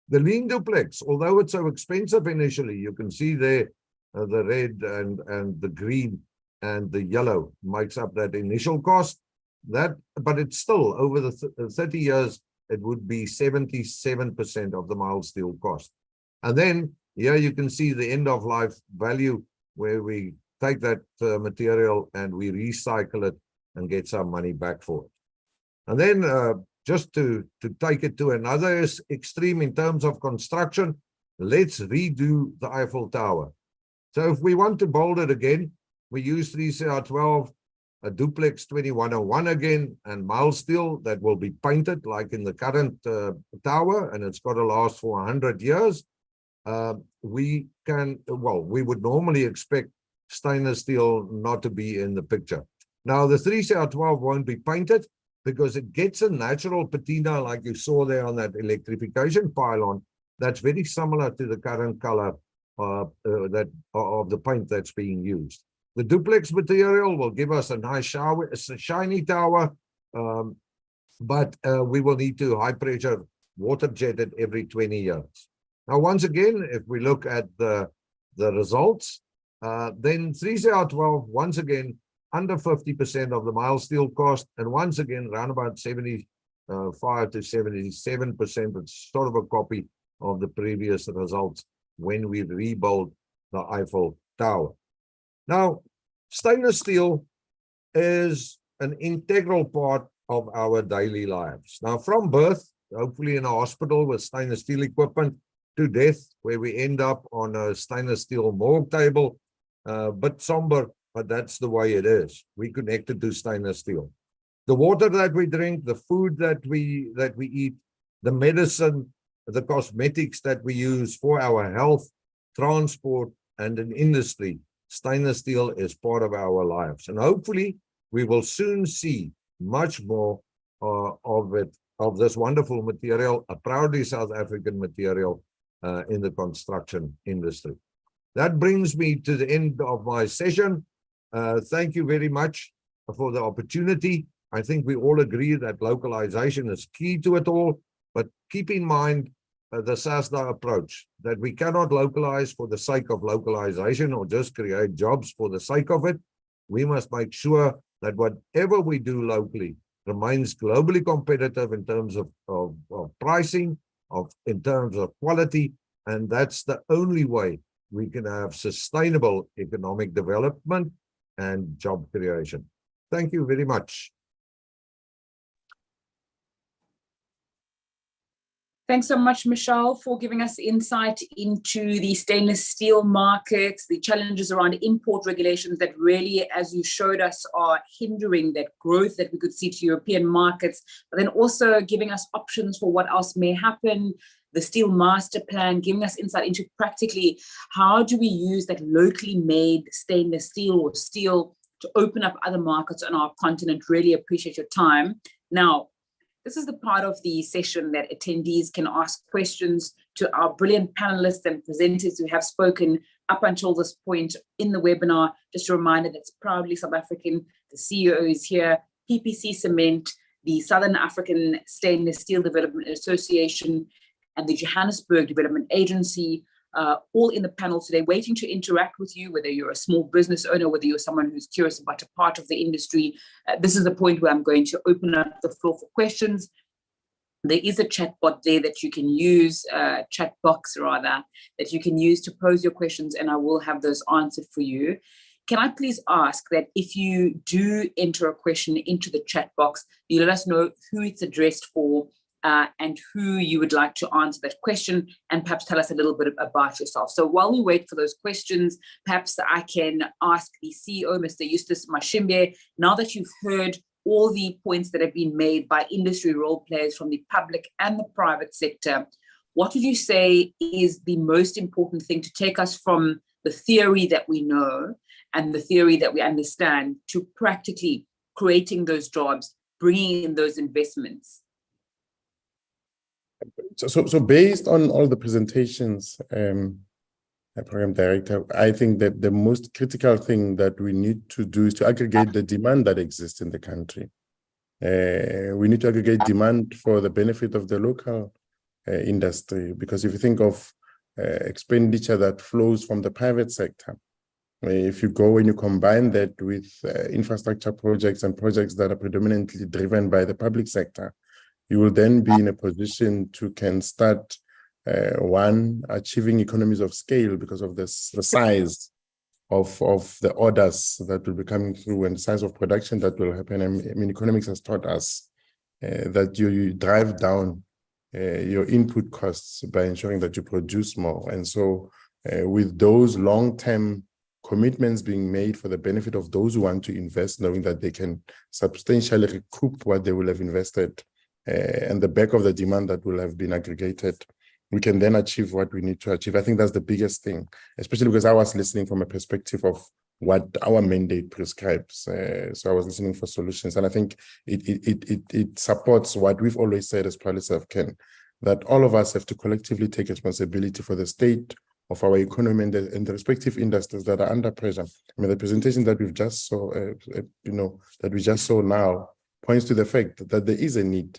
The lean duplex, although it's so expensive initially, you can see there the red and the green and the yellow makes up that initial cost. But it's still over the 30 years, it would be 77% of the mild steel cost. And then here you can see the end of life value, where we take that material and we recycle it and get some money back for it. And then just to take it to another extreme in terms of construction, let's redo the Eiffel Tower. So if we want to build it again, we use 3CR12, a duplex 2101 again, and mild steel that will be painted like in the current tower, and it's got to last for 100 years. We would normally expect stainless steel not to be in the picture. Now, the 3CR12 won't be painted because it gets a natural patina like you saw there on that electrification pylon that's very similar to the current color of the paint that's being used. The duplex material will give us a nice shiny tower, but we will need to high pressure water jet it every 20 years. Now, once again, if we look at the results, then 3CR12, once again, under 50% of the mild steel cost, and once again, around about 75 to 77%. It's sort of a copy of the previous results when we rebuilt the Eiffel Tower. Now, stainless steel is an integral part of our daily lives. Now, from birth, hopefully in a hospital with stainless steel equipment, to death, where we end up on a stainless steel morgue table, but somber, but that's the way it is. We connected to stainless steel. The water that we drink, the food that we eat, the medicine, the cosmetics that we use for our health, transport, and in industry, stainless steel is part of our lives. And hopefully we will soon see much more of this wonderful material, a proudly South African material in the construction industry. That brings me to the end of my session. Thank you very much for the opportunity. I think we all agree that localization is key to it all, but keep in mind the Sassda approach, that we cannot localize for the sake of localization or just create jobs for the sake of it. We must make sure that whatever we do locally remains globally competitive in terms of pricing, in terms of quality, and that's the only way we can have sustainable economic development and job creation. Thank you very much. Thanks so much, Michelle, for giving us insight into the stainless steel markets, the challenges around import regulations that really, as you showed us, are hindering that growth that we could see to European markets, but then also giving us options for what else may happen, the steel master plan, giving us insight into practically how do we use that locally made stainless steel or steel to open up other markets on our continent. Really appreciate your time. Now, this is the part of the session that attendees can ask questions to our brilliant panelists and presenters who have spoken up until this point in the webinar. Just a reminder that it's proudly South African. The CEO is here, PPC Cement, the Southern African Stainless Steel Development Association, and the Johannesburg Development Agency, all in the panel today, waiting to interact with you, whether you're a small business owner, whether you're someone who's curious about a part of the industry. This is the point where I'm going to open up the floor for questions. there is a chatbot there that you can use, chat box rather, that you can use to pose your questions, and I will have those answered for you. Can I please ask that if you do enter a question into the chat box, you let us know who it's addressed for and who you would like to answer that question, and perhaps tell us a little bit about yourself. So while we wait for those questions, perhaps I can ask the CEO, Mr. Eustace Mashimbe, now that you've heard all the points that have been made by industry role players from the public and the private sector, what would you say is the most important thing to take us from the theory that we know and the theory that we understand to practically creating those jobs, bringing in those investments? So based on all the presentations, Program Director, I think that the most critical thing that we need to do is to aggregate the demand that exists in the country. We need to aggregate demand for the benefit of the local industry, because if you think of expenditure that flows from the private sector, if you go and you combine that with infrastructure projects and projects that are predominantly driven by the public sector, you will then be in a position to can start achieving economies of scale because of the size of the orders that will be coming through and the size of production that will happen. I mean, economics has taught us that you drive down your input costs by ensuring that you produce more. And so with those long-term commitments being made for the benefit of those who want to invest, knowing that they can substantially recoup what they will have invested and the back of the demand that will have been aggregated, we can then achieve what we need to achieve. I think that's the biggest thing, especially because I was listening from a perspective of what our mandate prescribes. So I was listening for solutions. And I think it supports what we've always said as Proudly South African, that all of us have to collectively take responsibility for the state of our economy and the respective industries that are under pressure. I mean, the presentation that we've just saw, that we just saw now points to the fact that there is a need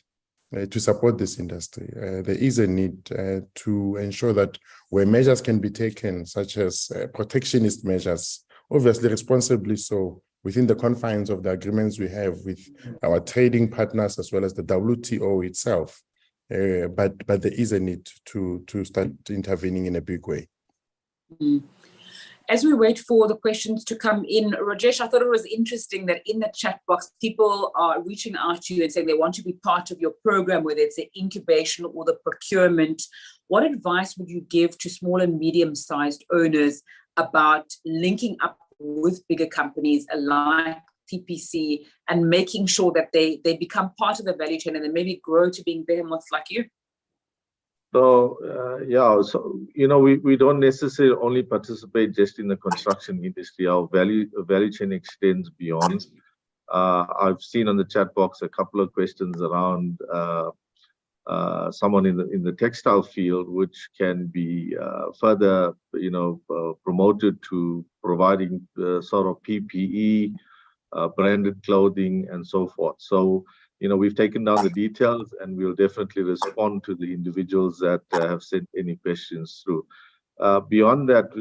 to support this industry. There is a need to ensure that where measures can be taken, such as protectionist measures, obviously responsibly so, within the confines of the agreements we have with our trading partners as well as the WTO itself. But there is a need to start intervening in a big way. Mm. As we wait for the questions to come in, Rajesh, I thought it was interesting that in the chat box, people are reaching out to you and saying they want to be part of your program, whether it's the incubation or the procurement. What advice would you give to small and medium-sized owners about linking up with bigger companies like PPC and making sure that they become part of the value chain and then maybe grow to being behemoths like you? So, we don't necessarily only participate just in the construction industry. Our value chain extends beyond. I've seen on the chat box a couple of questions around someone in the textile field, which can be further, promoted to providing sort of PPE, branded clothing, and so forth. So, we've taken down the details, and we'll definitely respond to the individuals that have sent any questions through. Beyond that,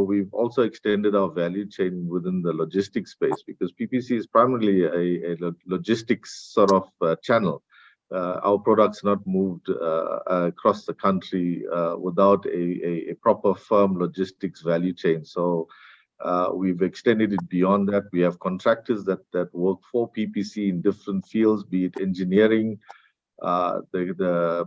we've also extended our value chain within the logistics space, because PPC is primarily a logistics sort of channel. Our products not moved across the country without a proper firm logistics value chain. So we've extended it beyond that. We have contractors that work for PPC in different fields, be it engineering, the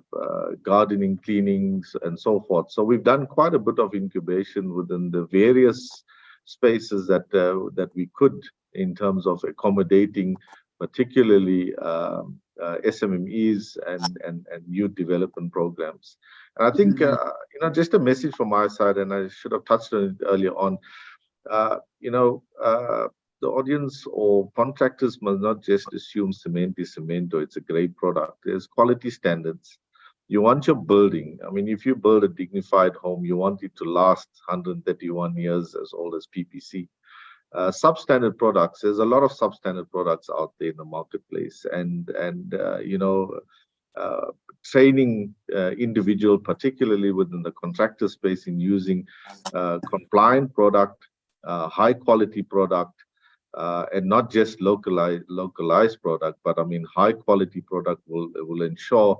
gardening, cleanings, and so forth. So we've done quite a bit of incubation within the various spaces that we could, in terms of accommodating, particularly SMMEs and youth development programs. And I think just a message from my side, and I should have touched on it earlier on. The audience or contractors must not just assume cement is cement or it's a great product. There's quality standards. You want your building. I mean, if you build a dignified home, you want it to last 131 years, as old as PPC. Substandard products. There's a lot of substandard products out there in the marketplace, and training individual, particularly within the contractor space, in using compliant product, high quality product, and not just localized product, but I mean high quality product will ensure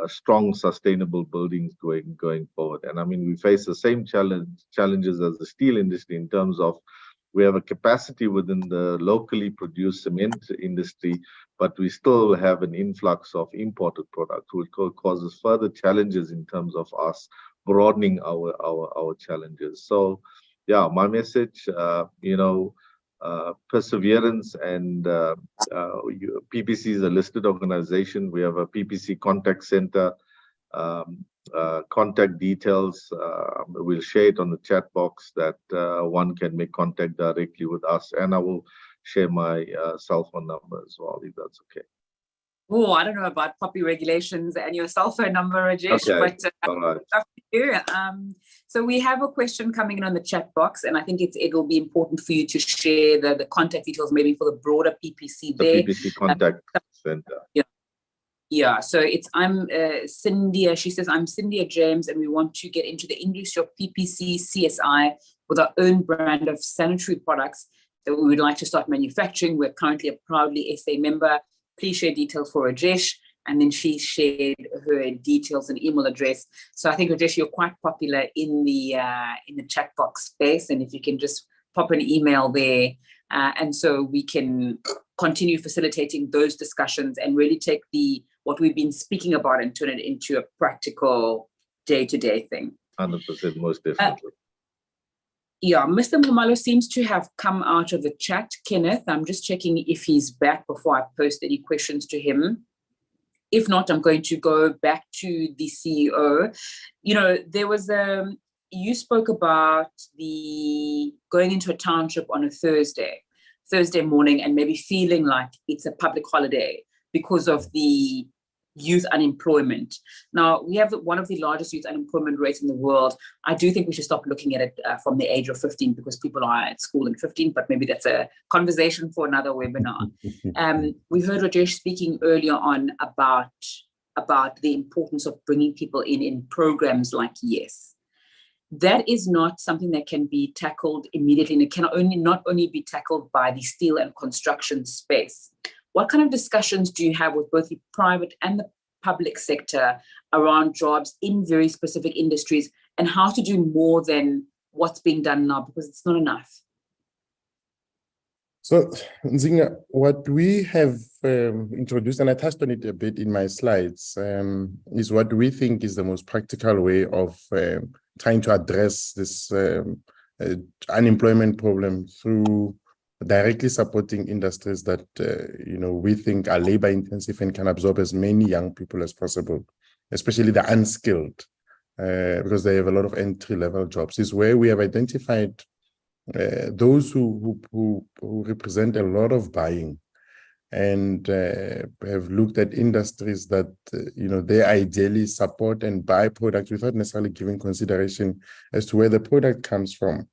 strong, sustainable buildings going forward. And I mean, we face the same challenges as the steel industry in terms of we have a capacity within the locally produced cement industry, but we still have an influx of imported product, which causes further challenges in terms of us broadening our challenges. So, yeah, my message, perseverance, and PPC is a listed organization. We have a PPC contact center. Contact details, we'll share it on the chat box that one can make contact directly with us, and I will share my cell phone number as well, if that's okay. Oh, I don't know about POPI regulations and your cell phone number, Rajesh, Okay. but All right. up to you. So we have a question coming in on the chat box, and I think it'll be important for you to share the contact details maybe for the broader PPC there. The PPC contact center. Yeah. Yeah, so I'm Cynthia. She says, I'm Cynthia James, and we want to get into the industry of PPC CSI with our own brand of sanitary products that we would like to start manufacturing. We're currently a proudly SA member. Please share details for Rajesh. And then she shared her details and email address. So I think, Rajesh, you're quite popular in the chat box space, and if you can just pop an email there, and so we can continue facilitating those discussions and really take what we've been speaking about and turn it into a practical day-to-day thing. 100%, most definitely. Yeah, Mr. Momalo seems to have come out of the chat, Kenneth. I'm just checking if he's back before I post any questions to him. If not, I'm going to go back to the CEO. There was you spoke about going into a township on a Thursday morning and maybe feeling like it's a public holiday because of the youth unemployment. Now, we have one of the largest youth unemployment rates in the world. I do think we should stop looking at it from the age of 15 because people are at school in 15, but maybe that's a conversation for another webinar. We heard Rajesh speaking earlier on about the importance of bringing people in programs like YES. That is not something that can be tackled immediately, and it can not only be tackled by the steel and construction space. What kind of discussions do you have with both the private and the public sector around jobs in very specific industries and how to do more than what's being done now, because it's not enough? So, Nzinga, what we have introduced, and I touched on it a bit in my slides, is what we think is the most practical way of trying to address this unemployment problem through directly supporting industries that we think are labor intensive and can absorb as many young people as possible, especially the unskilled, because they have a lot of entry-level jobs. Is where we have identified those who represent a lot of buying, and have looked at industries that they ideally support and buy products without necessarily giving consideration as to where the product comes from.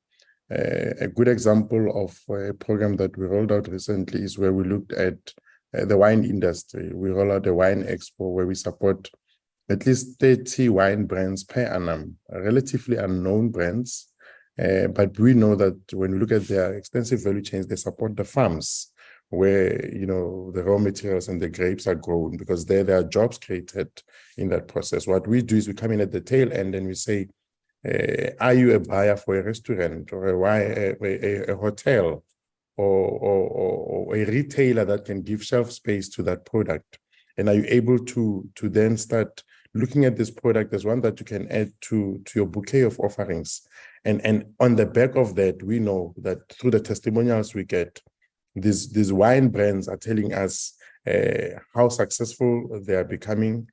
A good example of a program that we rolled out recently is where we looked at the wine industry. We roll out a wine expo where we support at least 30 wine brands per annum, relatively unknown brands. But we know that when we look at their extensive value chains, they support the farms where the raw materials and the grapes are grown, because there are jobs created in that process. What we do is we come in at the tail end and we say, are you a buyer for a restaurant or a hotel or a retailer that can give shelf space to that product? And are you able to then start looking at this product as one that you can add to your bouquet of offerings? And on the back of that, we know that through the testimonials we get, these wine brands are telling us how successful they are becoming,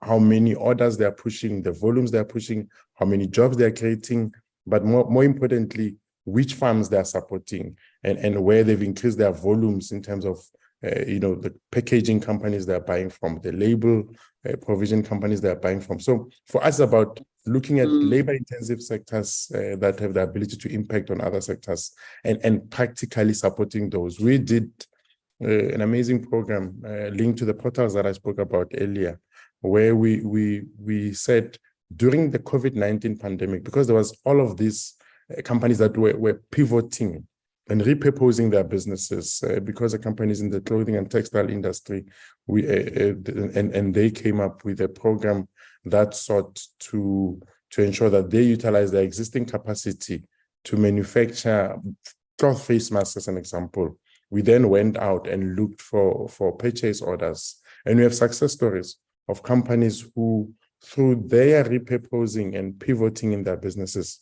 how many orders they are pushing, the volumes they are pushing, how many jobs they are creating, but more importantly, which farms they are supporting and where they've increased their volumes in terms of the packaging companies they are buying from, the label provision companies they are buying from. So for us, about looking at labor-intensive sectors that have the ability to impact on other sectors and practically supporting those. We did an amazing program linked to the portals that I spoke about earlier, where we said during the COVID-19 pandemic, because there was all of these companies that were pivoting and repurposing their businesses because the companies in the clothing and textile industry, and they came up with a program that sought to ensure that they utilize their existing capacity to manufacture cloth face masks, as an example. We then went out and looked for purchase orders, and we have success stories of companies who, through their repurposing and pivoting in their businesses,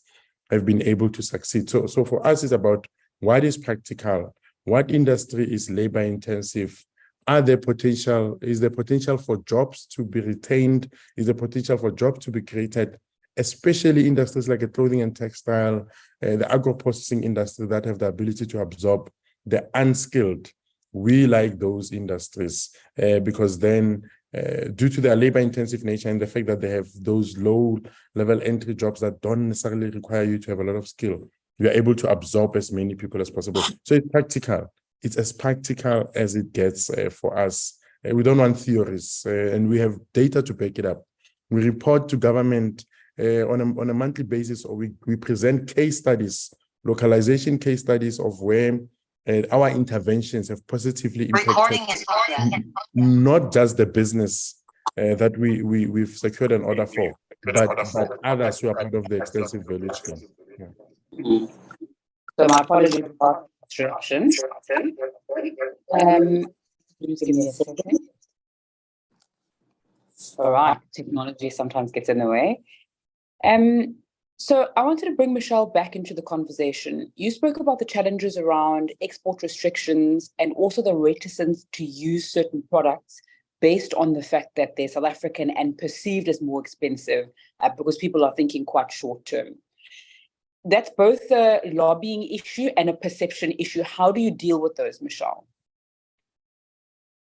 have been able to succeed. So for us, it's about what is practical, what industry is labor intensive, is there potential for jobs to be retained, is there potential for jobs to be created, especially industries like the clothing and textile, the agro-processing industry that have the ability to absorb the unskilled. We like those industries because then due to their labor-intensive nature and the fact that they have those low-level entry jobs that don't necessarily require you to have a lot of skill, you are able to absorb as many people as possible. So it's practical. It's as practical as it gets for us. We don't want theories, and we have data to back it up. We report to government on a monthly basis, or we present case studies, localization case studies of where our interventions have positively impacted not just the business that we've secured an order for, but others who are part of the extensive value chain. Yeah. So my apologies for disruption. Just give me a second. All right, technology sometimes gets in the way. So I wanted to bring Michelle back into the conversation. You spoke about the challenges around export restrictions and also the reticence to use certain products based on the fact that they're South African and perceived as more expensive because people are thinking quite short term. That's both a lobbying issue and a perception issue. How do you deal with those, Michelle?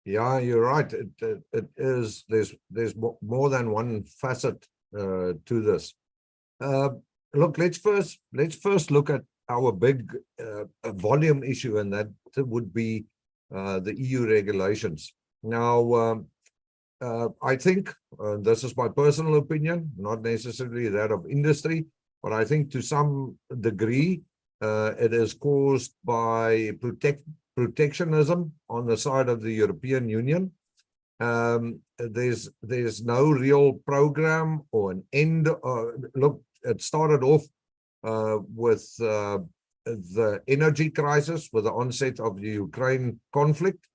Yeah, you're right. It is. There's more than one facet to this. Look, let's first look at our big volume issue, and that would be the EU regulations. Now, I think this is my personal opinion, not necessarily that of industry, but I think to some degree it is caused by protectionism on the side of the European Union. There's no real program or an end. Look, it started off with the energy crisis, with the onset of the Ukraine conflict,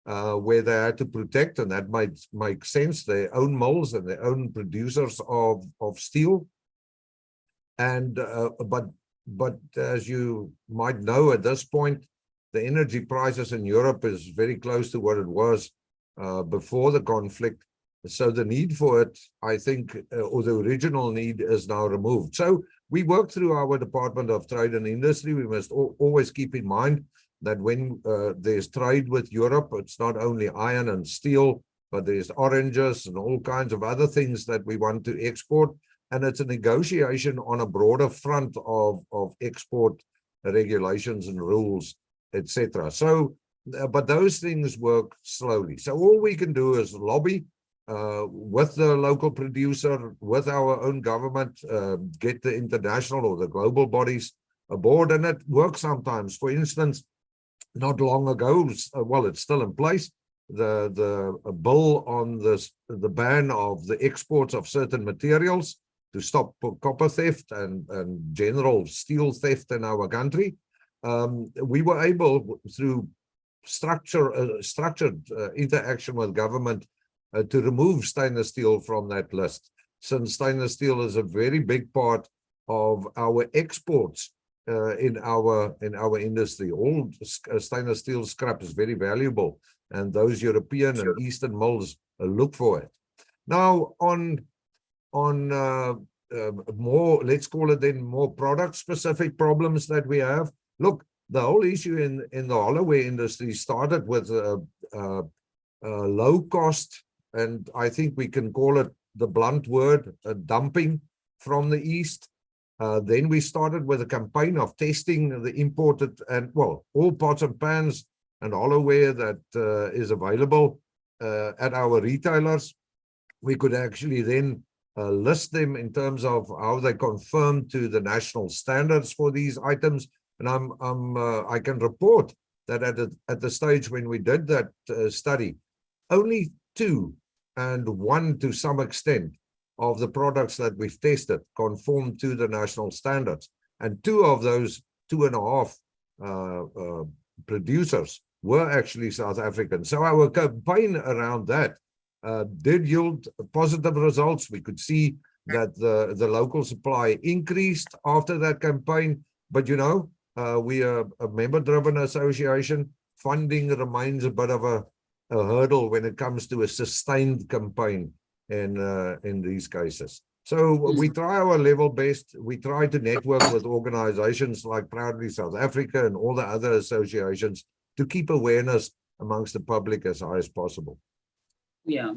where they had to protect, and that might make sense, their own mills and their own producers of steel. And but as you might know, at this point, the energy prices in Europe is very close to what it was before the conflict. So the need for it, I think, or the original need, is now removed. So we work through our Department of Trade and Industry. We must always keep in mind that when there's trade with Europe, it's not only iron and steel, but there's oranges and all kinds of other things that we want to export. And it's a negotiation on a broader front of export regulations and rules, etc. So, but those things work slowly. So all we can do is lobby with the local producer, with our own government, get the international or the global bodies aboard, and it works sometimes. For instance, not long ago, well, it's still in place, the bill on the ban of the exports of certain materials to stop copper theft and general steel theft in our country. We were able, through structured interaction with government, to remove stainless steel from that list, since stainless steel is a very big part of our exports in our industry. All stainless steel scrap is very valuable, and those European and Eastern mills look for it. Now, on more, let's call it then, more product-specific problems that we have. Look, the whole issue in the hollowware industry started with low cost, and I think we can call it the blunt word, dumping from the East. Then we started with a campaign of testing the imported and, well, all pots and pans and hollowware that is available at our retailers. We could actually then list them in terms of how they conform to the national standards for these items. And I can report that at the stage when we did that study, only 2 and 1 to some extent of the products that we've tested conform to the national standards. And 2 of those 2.5 producers were actually South African. So our campaign around that did yield positive results. We could see that the local supply increased after that campaign. But you know, we are a member-driven association. Funding remains a bit of a hurdle when it comes to a sustained campaign in these cases. So we try our level best. We try to network with organizations like Proudly South Africa and all the other associations to keep awareness amongst the public as high as possible. Yeah.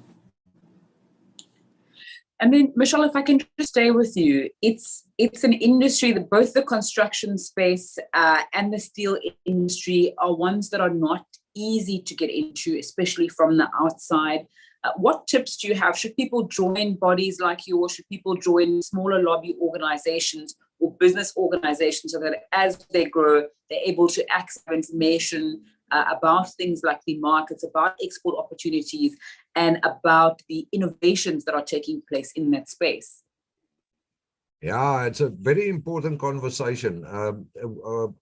And then, Michelle, if I can just stay with you, it's an industry that both the construction space and the steel industry are ones that are not easy to get into, especially from the outside. What tips do you have? Should people join bodies like you, or should people join smaller lobby organizations or business organizations so that as they grow, they're able to access information about things like the markets, about export opportunities, and about the innovations that are taking place in that space? Yeah, it's a very important conversation.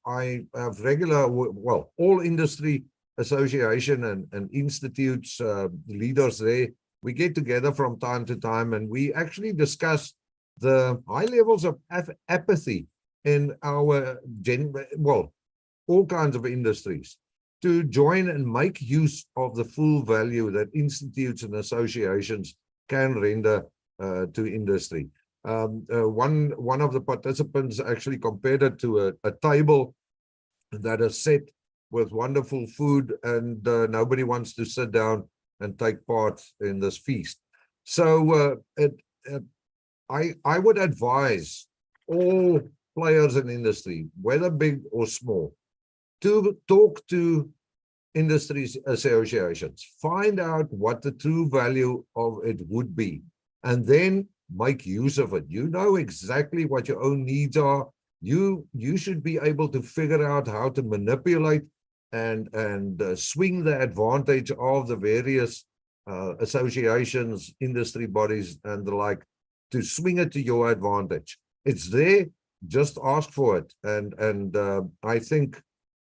I have regular, well, all industry association and institutes, leaders there, we get together from time to time and we actually discuss the high levels of apathy in our, all kinds of industries, to join and make use of the full value that institutes and associations can render to industry. One of the participants actually compared it to a table that is set with wonderful food, and nobody wants to sit down and take part in this feast. So I would advise all players in industry, whether big or small, to talk to industry associations, find out what the true value of it would be, and then make use of it. You know exactly what your own needs are. You should be able to figure out how to manipulate and swing the advantage of the various associations, industry bodies, and the like, to swing it to your advantage. It's there, just ask for it. And I think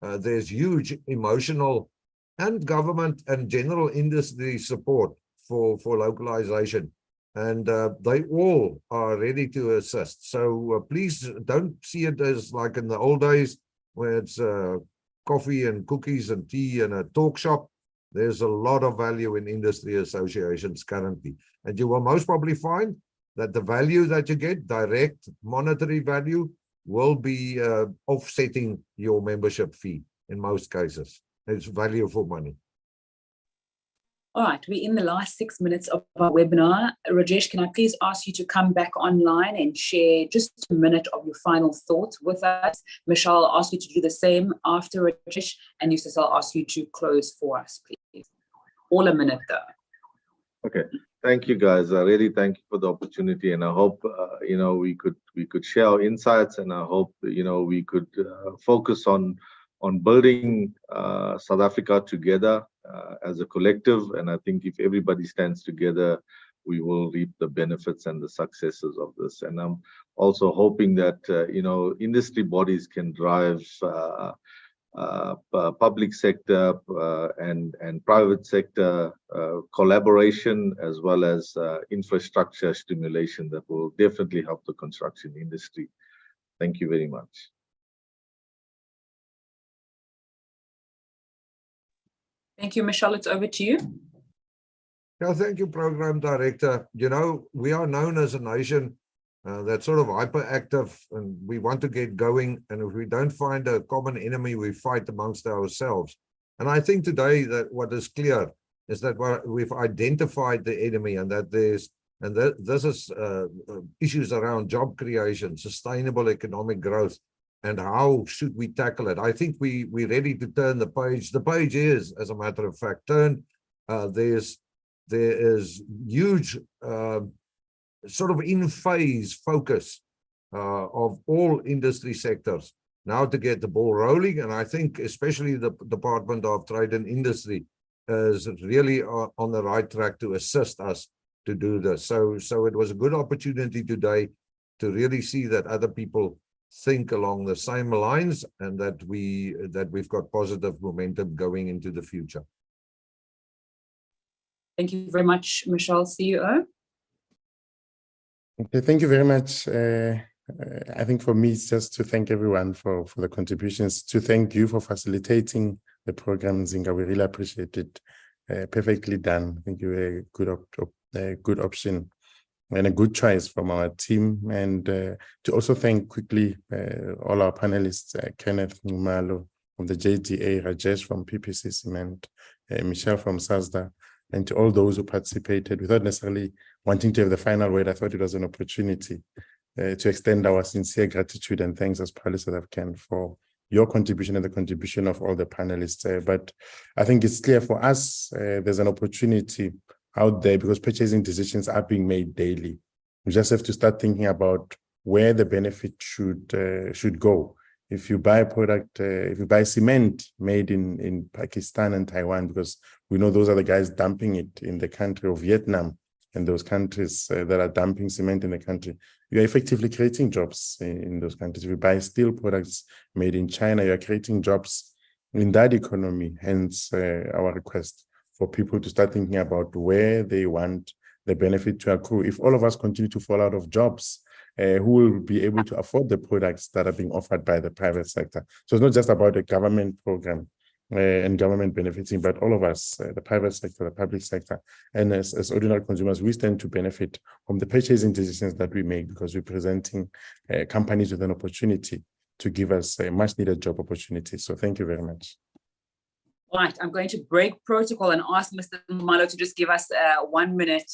there's huge emotional and government and general industry support for localization. And they all are ready to assist. So please don't see it as like in the old days where it's coffee and cookies and tea and a talk shop. There's a lot of value in industry associations currently. And you will most probably find that the value that you get, direct monetary value, will be offsetting your membership fee in most cases. It's value for money. All right, we're in the last 6 minutes of our webinar. Rajesh, can I please ask you to come back online and share just a minute of your final thoughts with us? Michelle, I'll ask you to do the same after Rajesh, and Eustace, I'll ask you to close for us, please. All a minute, though. Okay, thank you, guys. I really thank you for the opportunity, and I hope we could share our insights, and I hope we could focus on building South Africa together as a collective. And I think if everybody stands together, we will reap the benefits and the successes of this. And I'm also hoping that industry bodies can drive public sector and private sector collaboration, as well as infrastructure stimulation that will definitely help the construction industry. Thank you very much. Thank you, Michelle. It's over to you. Yeah, thank you, Program Director. You know, we are known as a nation that's sort of hyperactive, and we want to get going. And if we don't find a common enemy, we fight amongst ourselves. And I think today that what is clear is that we've identified the enemy, and that this is issues around job creation, sustainable economic growth, and how should we tackle it. I think we're ready to turn the page. The page is, as a matter of fact, turned. There is huge sort of in-phase focus of all industry sectors now to get the ball rolling. And I think especially the Department of Trade and Industry is really on the right track to assist us to do this. So it was a good opportunity today to really see that other people think along the same lines, and that we've got positive momentum going into the future. Thank you very much, Michelle, CEO. Okay, thank you very much. I think for me, it's just to thank everyone for the contributions, to thank you for facilitating the program, Zinga. We really appreciate it. Perfectly done. I think you were a good option and a good choice from our team. And to also thank quickly all our panelists, Kenneth Ngumalo from the JDA, Rajesh from PPC Cement, Michelle from Sassda, and to all those who participated without necessarily wanting to have the final word. I thought it was an opportunity to extend our sincere gratitude and thanks as proudly South African for your contribution and the contribution of all the panelists. But I think it's clear for us, there's an opportunity out there because purchasing decisions are being made daily. We just have to start thinking about where the benefit should go. If you buy a product, if you buy cement made in Pakistan and Taiwan, because we know those are the guys dumping it in the country of Vietnam and those countries that are dumping cement in the country, you're effectively creating jobs in those countries. If you buy steel products made in China, you're creating jobs in that economy. Hence our request for people to start thinking about where they want the benefit to accrue. If all of us continue to fall out of jobs, who will be able to afford the products that are being offered by the private sector? So it's not just about a government program and government benefiting, but all of us, the private sector, the public sector, and as ordinary consumers, we stand to benefit from the purchasing decisions that we make because we're presenting companies with an opportunity to give us a much needed job opportunity. So thank you very much. Right, I'm going to break protocol and ask Mr. Ngumalo to just give us 1 minute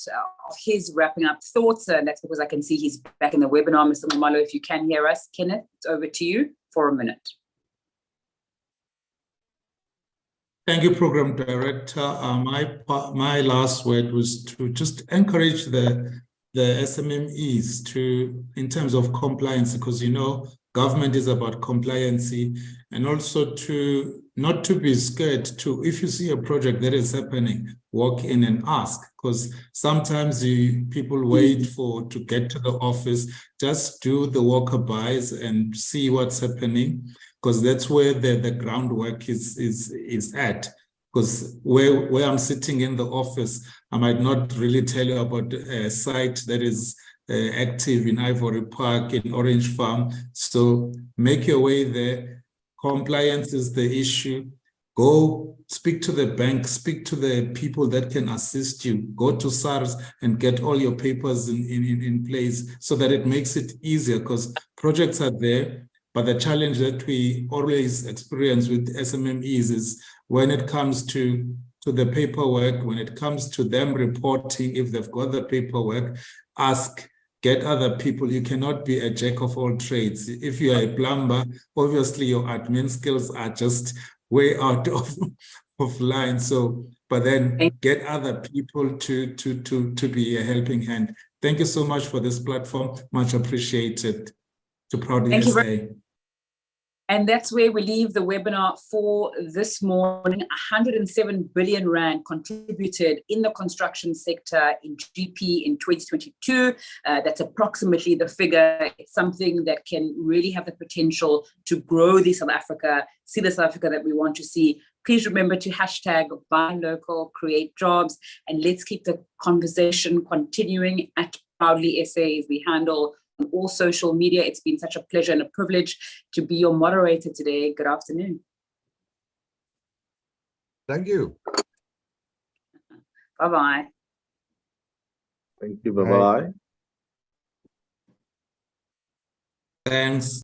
of his wrapping up thoughts. And that's because I can see he's back in the webinar. Mr. Ngumalo, if you can hear us, Kenneth, it's over to you for a minute. Thank you, Program Director. My last word was to just encourage the SMMEs to, in terms of compliance, because government is about compliancy, and also to not to be scared to, if you see a project that is happening, walk in and ask, because sometimes people wait to get to the office. Just do the walkabys and see what's happening, because that's where the groundwork is at. Because where I'm sitting in the office, I might not really tell you about a site that is active in Ivory Park, in Orange Farm. So make your way there. Compliance is the issue. Go speak to the bank, speak to the people that can assist you. Go to SARS and get all your papers in place so that it makes it easier, because projects are there. But the challenge that we always experience with SMMEs is when it comes to the paperwork, when it comes to them reporting, if they've got the paperwork, get other people. You cannot be a jack of all trades. If you are a plumber, obviously your admin skills are just way out of line. So, but then get other people to be a helping hand. Thank you so much for this platform. Much appreciated. To Proudly SA. And that's where we leave the webinar for this morning. 107 billion Rand contributed in the construction sector in GP in 2022. That's approximately the figure. It's something that can really have the potential to grow the South Africa, see the South Africa that we want to see. Please remember to hashtag buy local, create jobs, and let's keep the conversation continuing at Proudly SA as we handle all social media. It's been such a pleasure and a privilege to be your moderator today. Good afternoon. Thank you. Bye-bye. Thank you. Bye-bye. Thanks.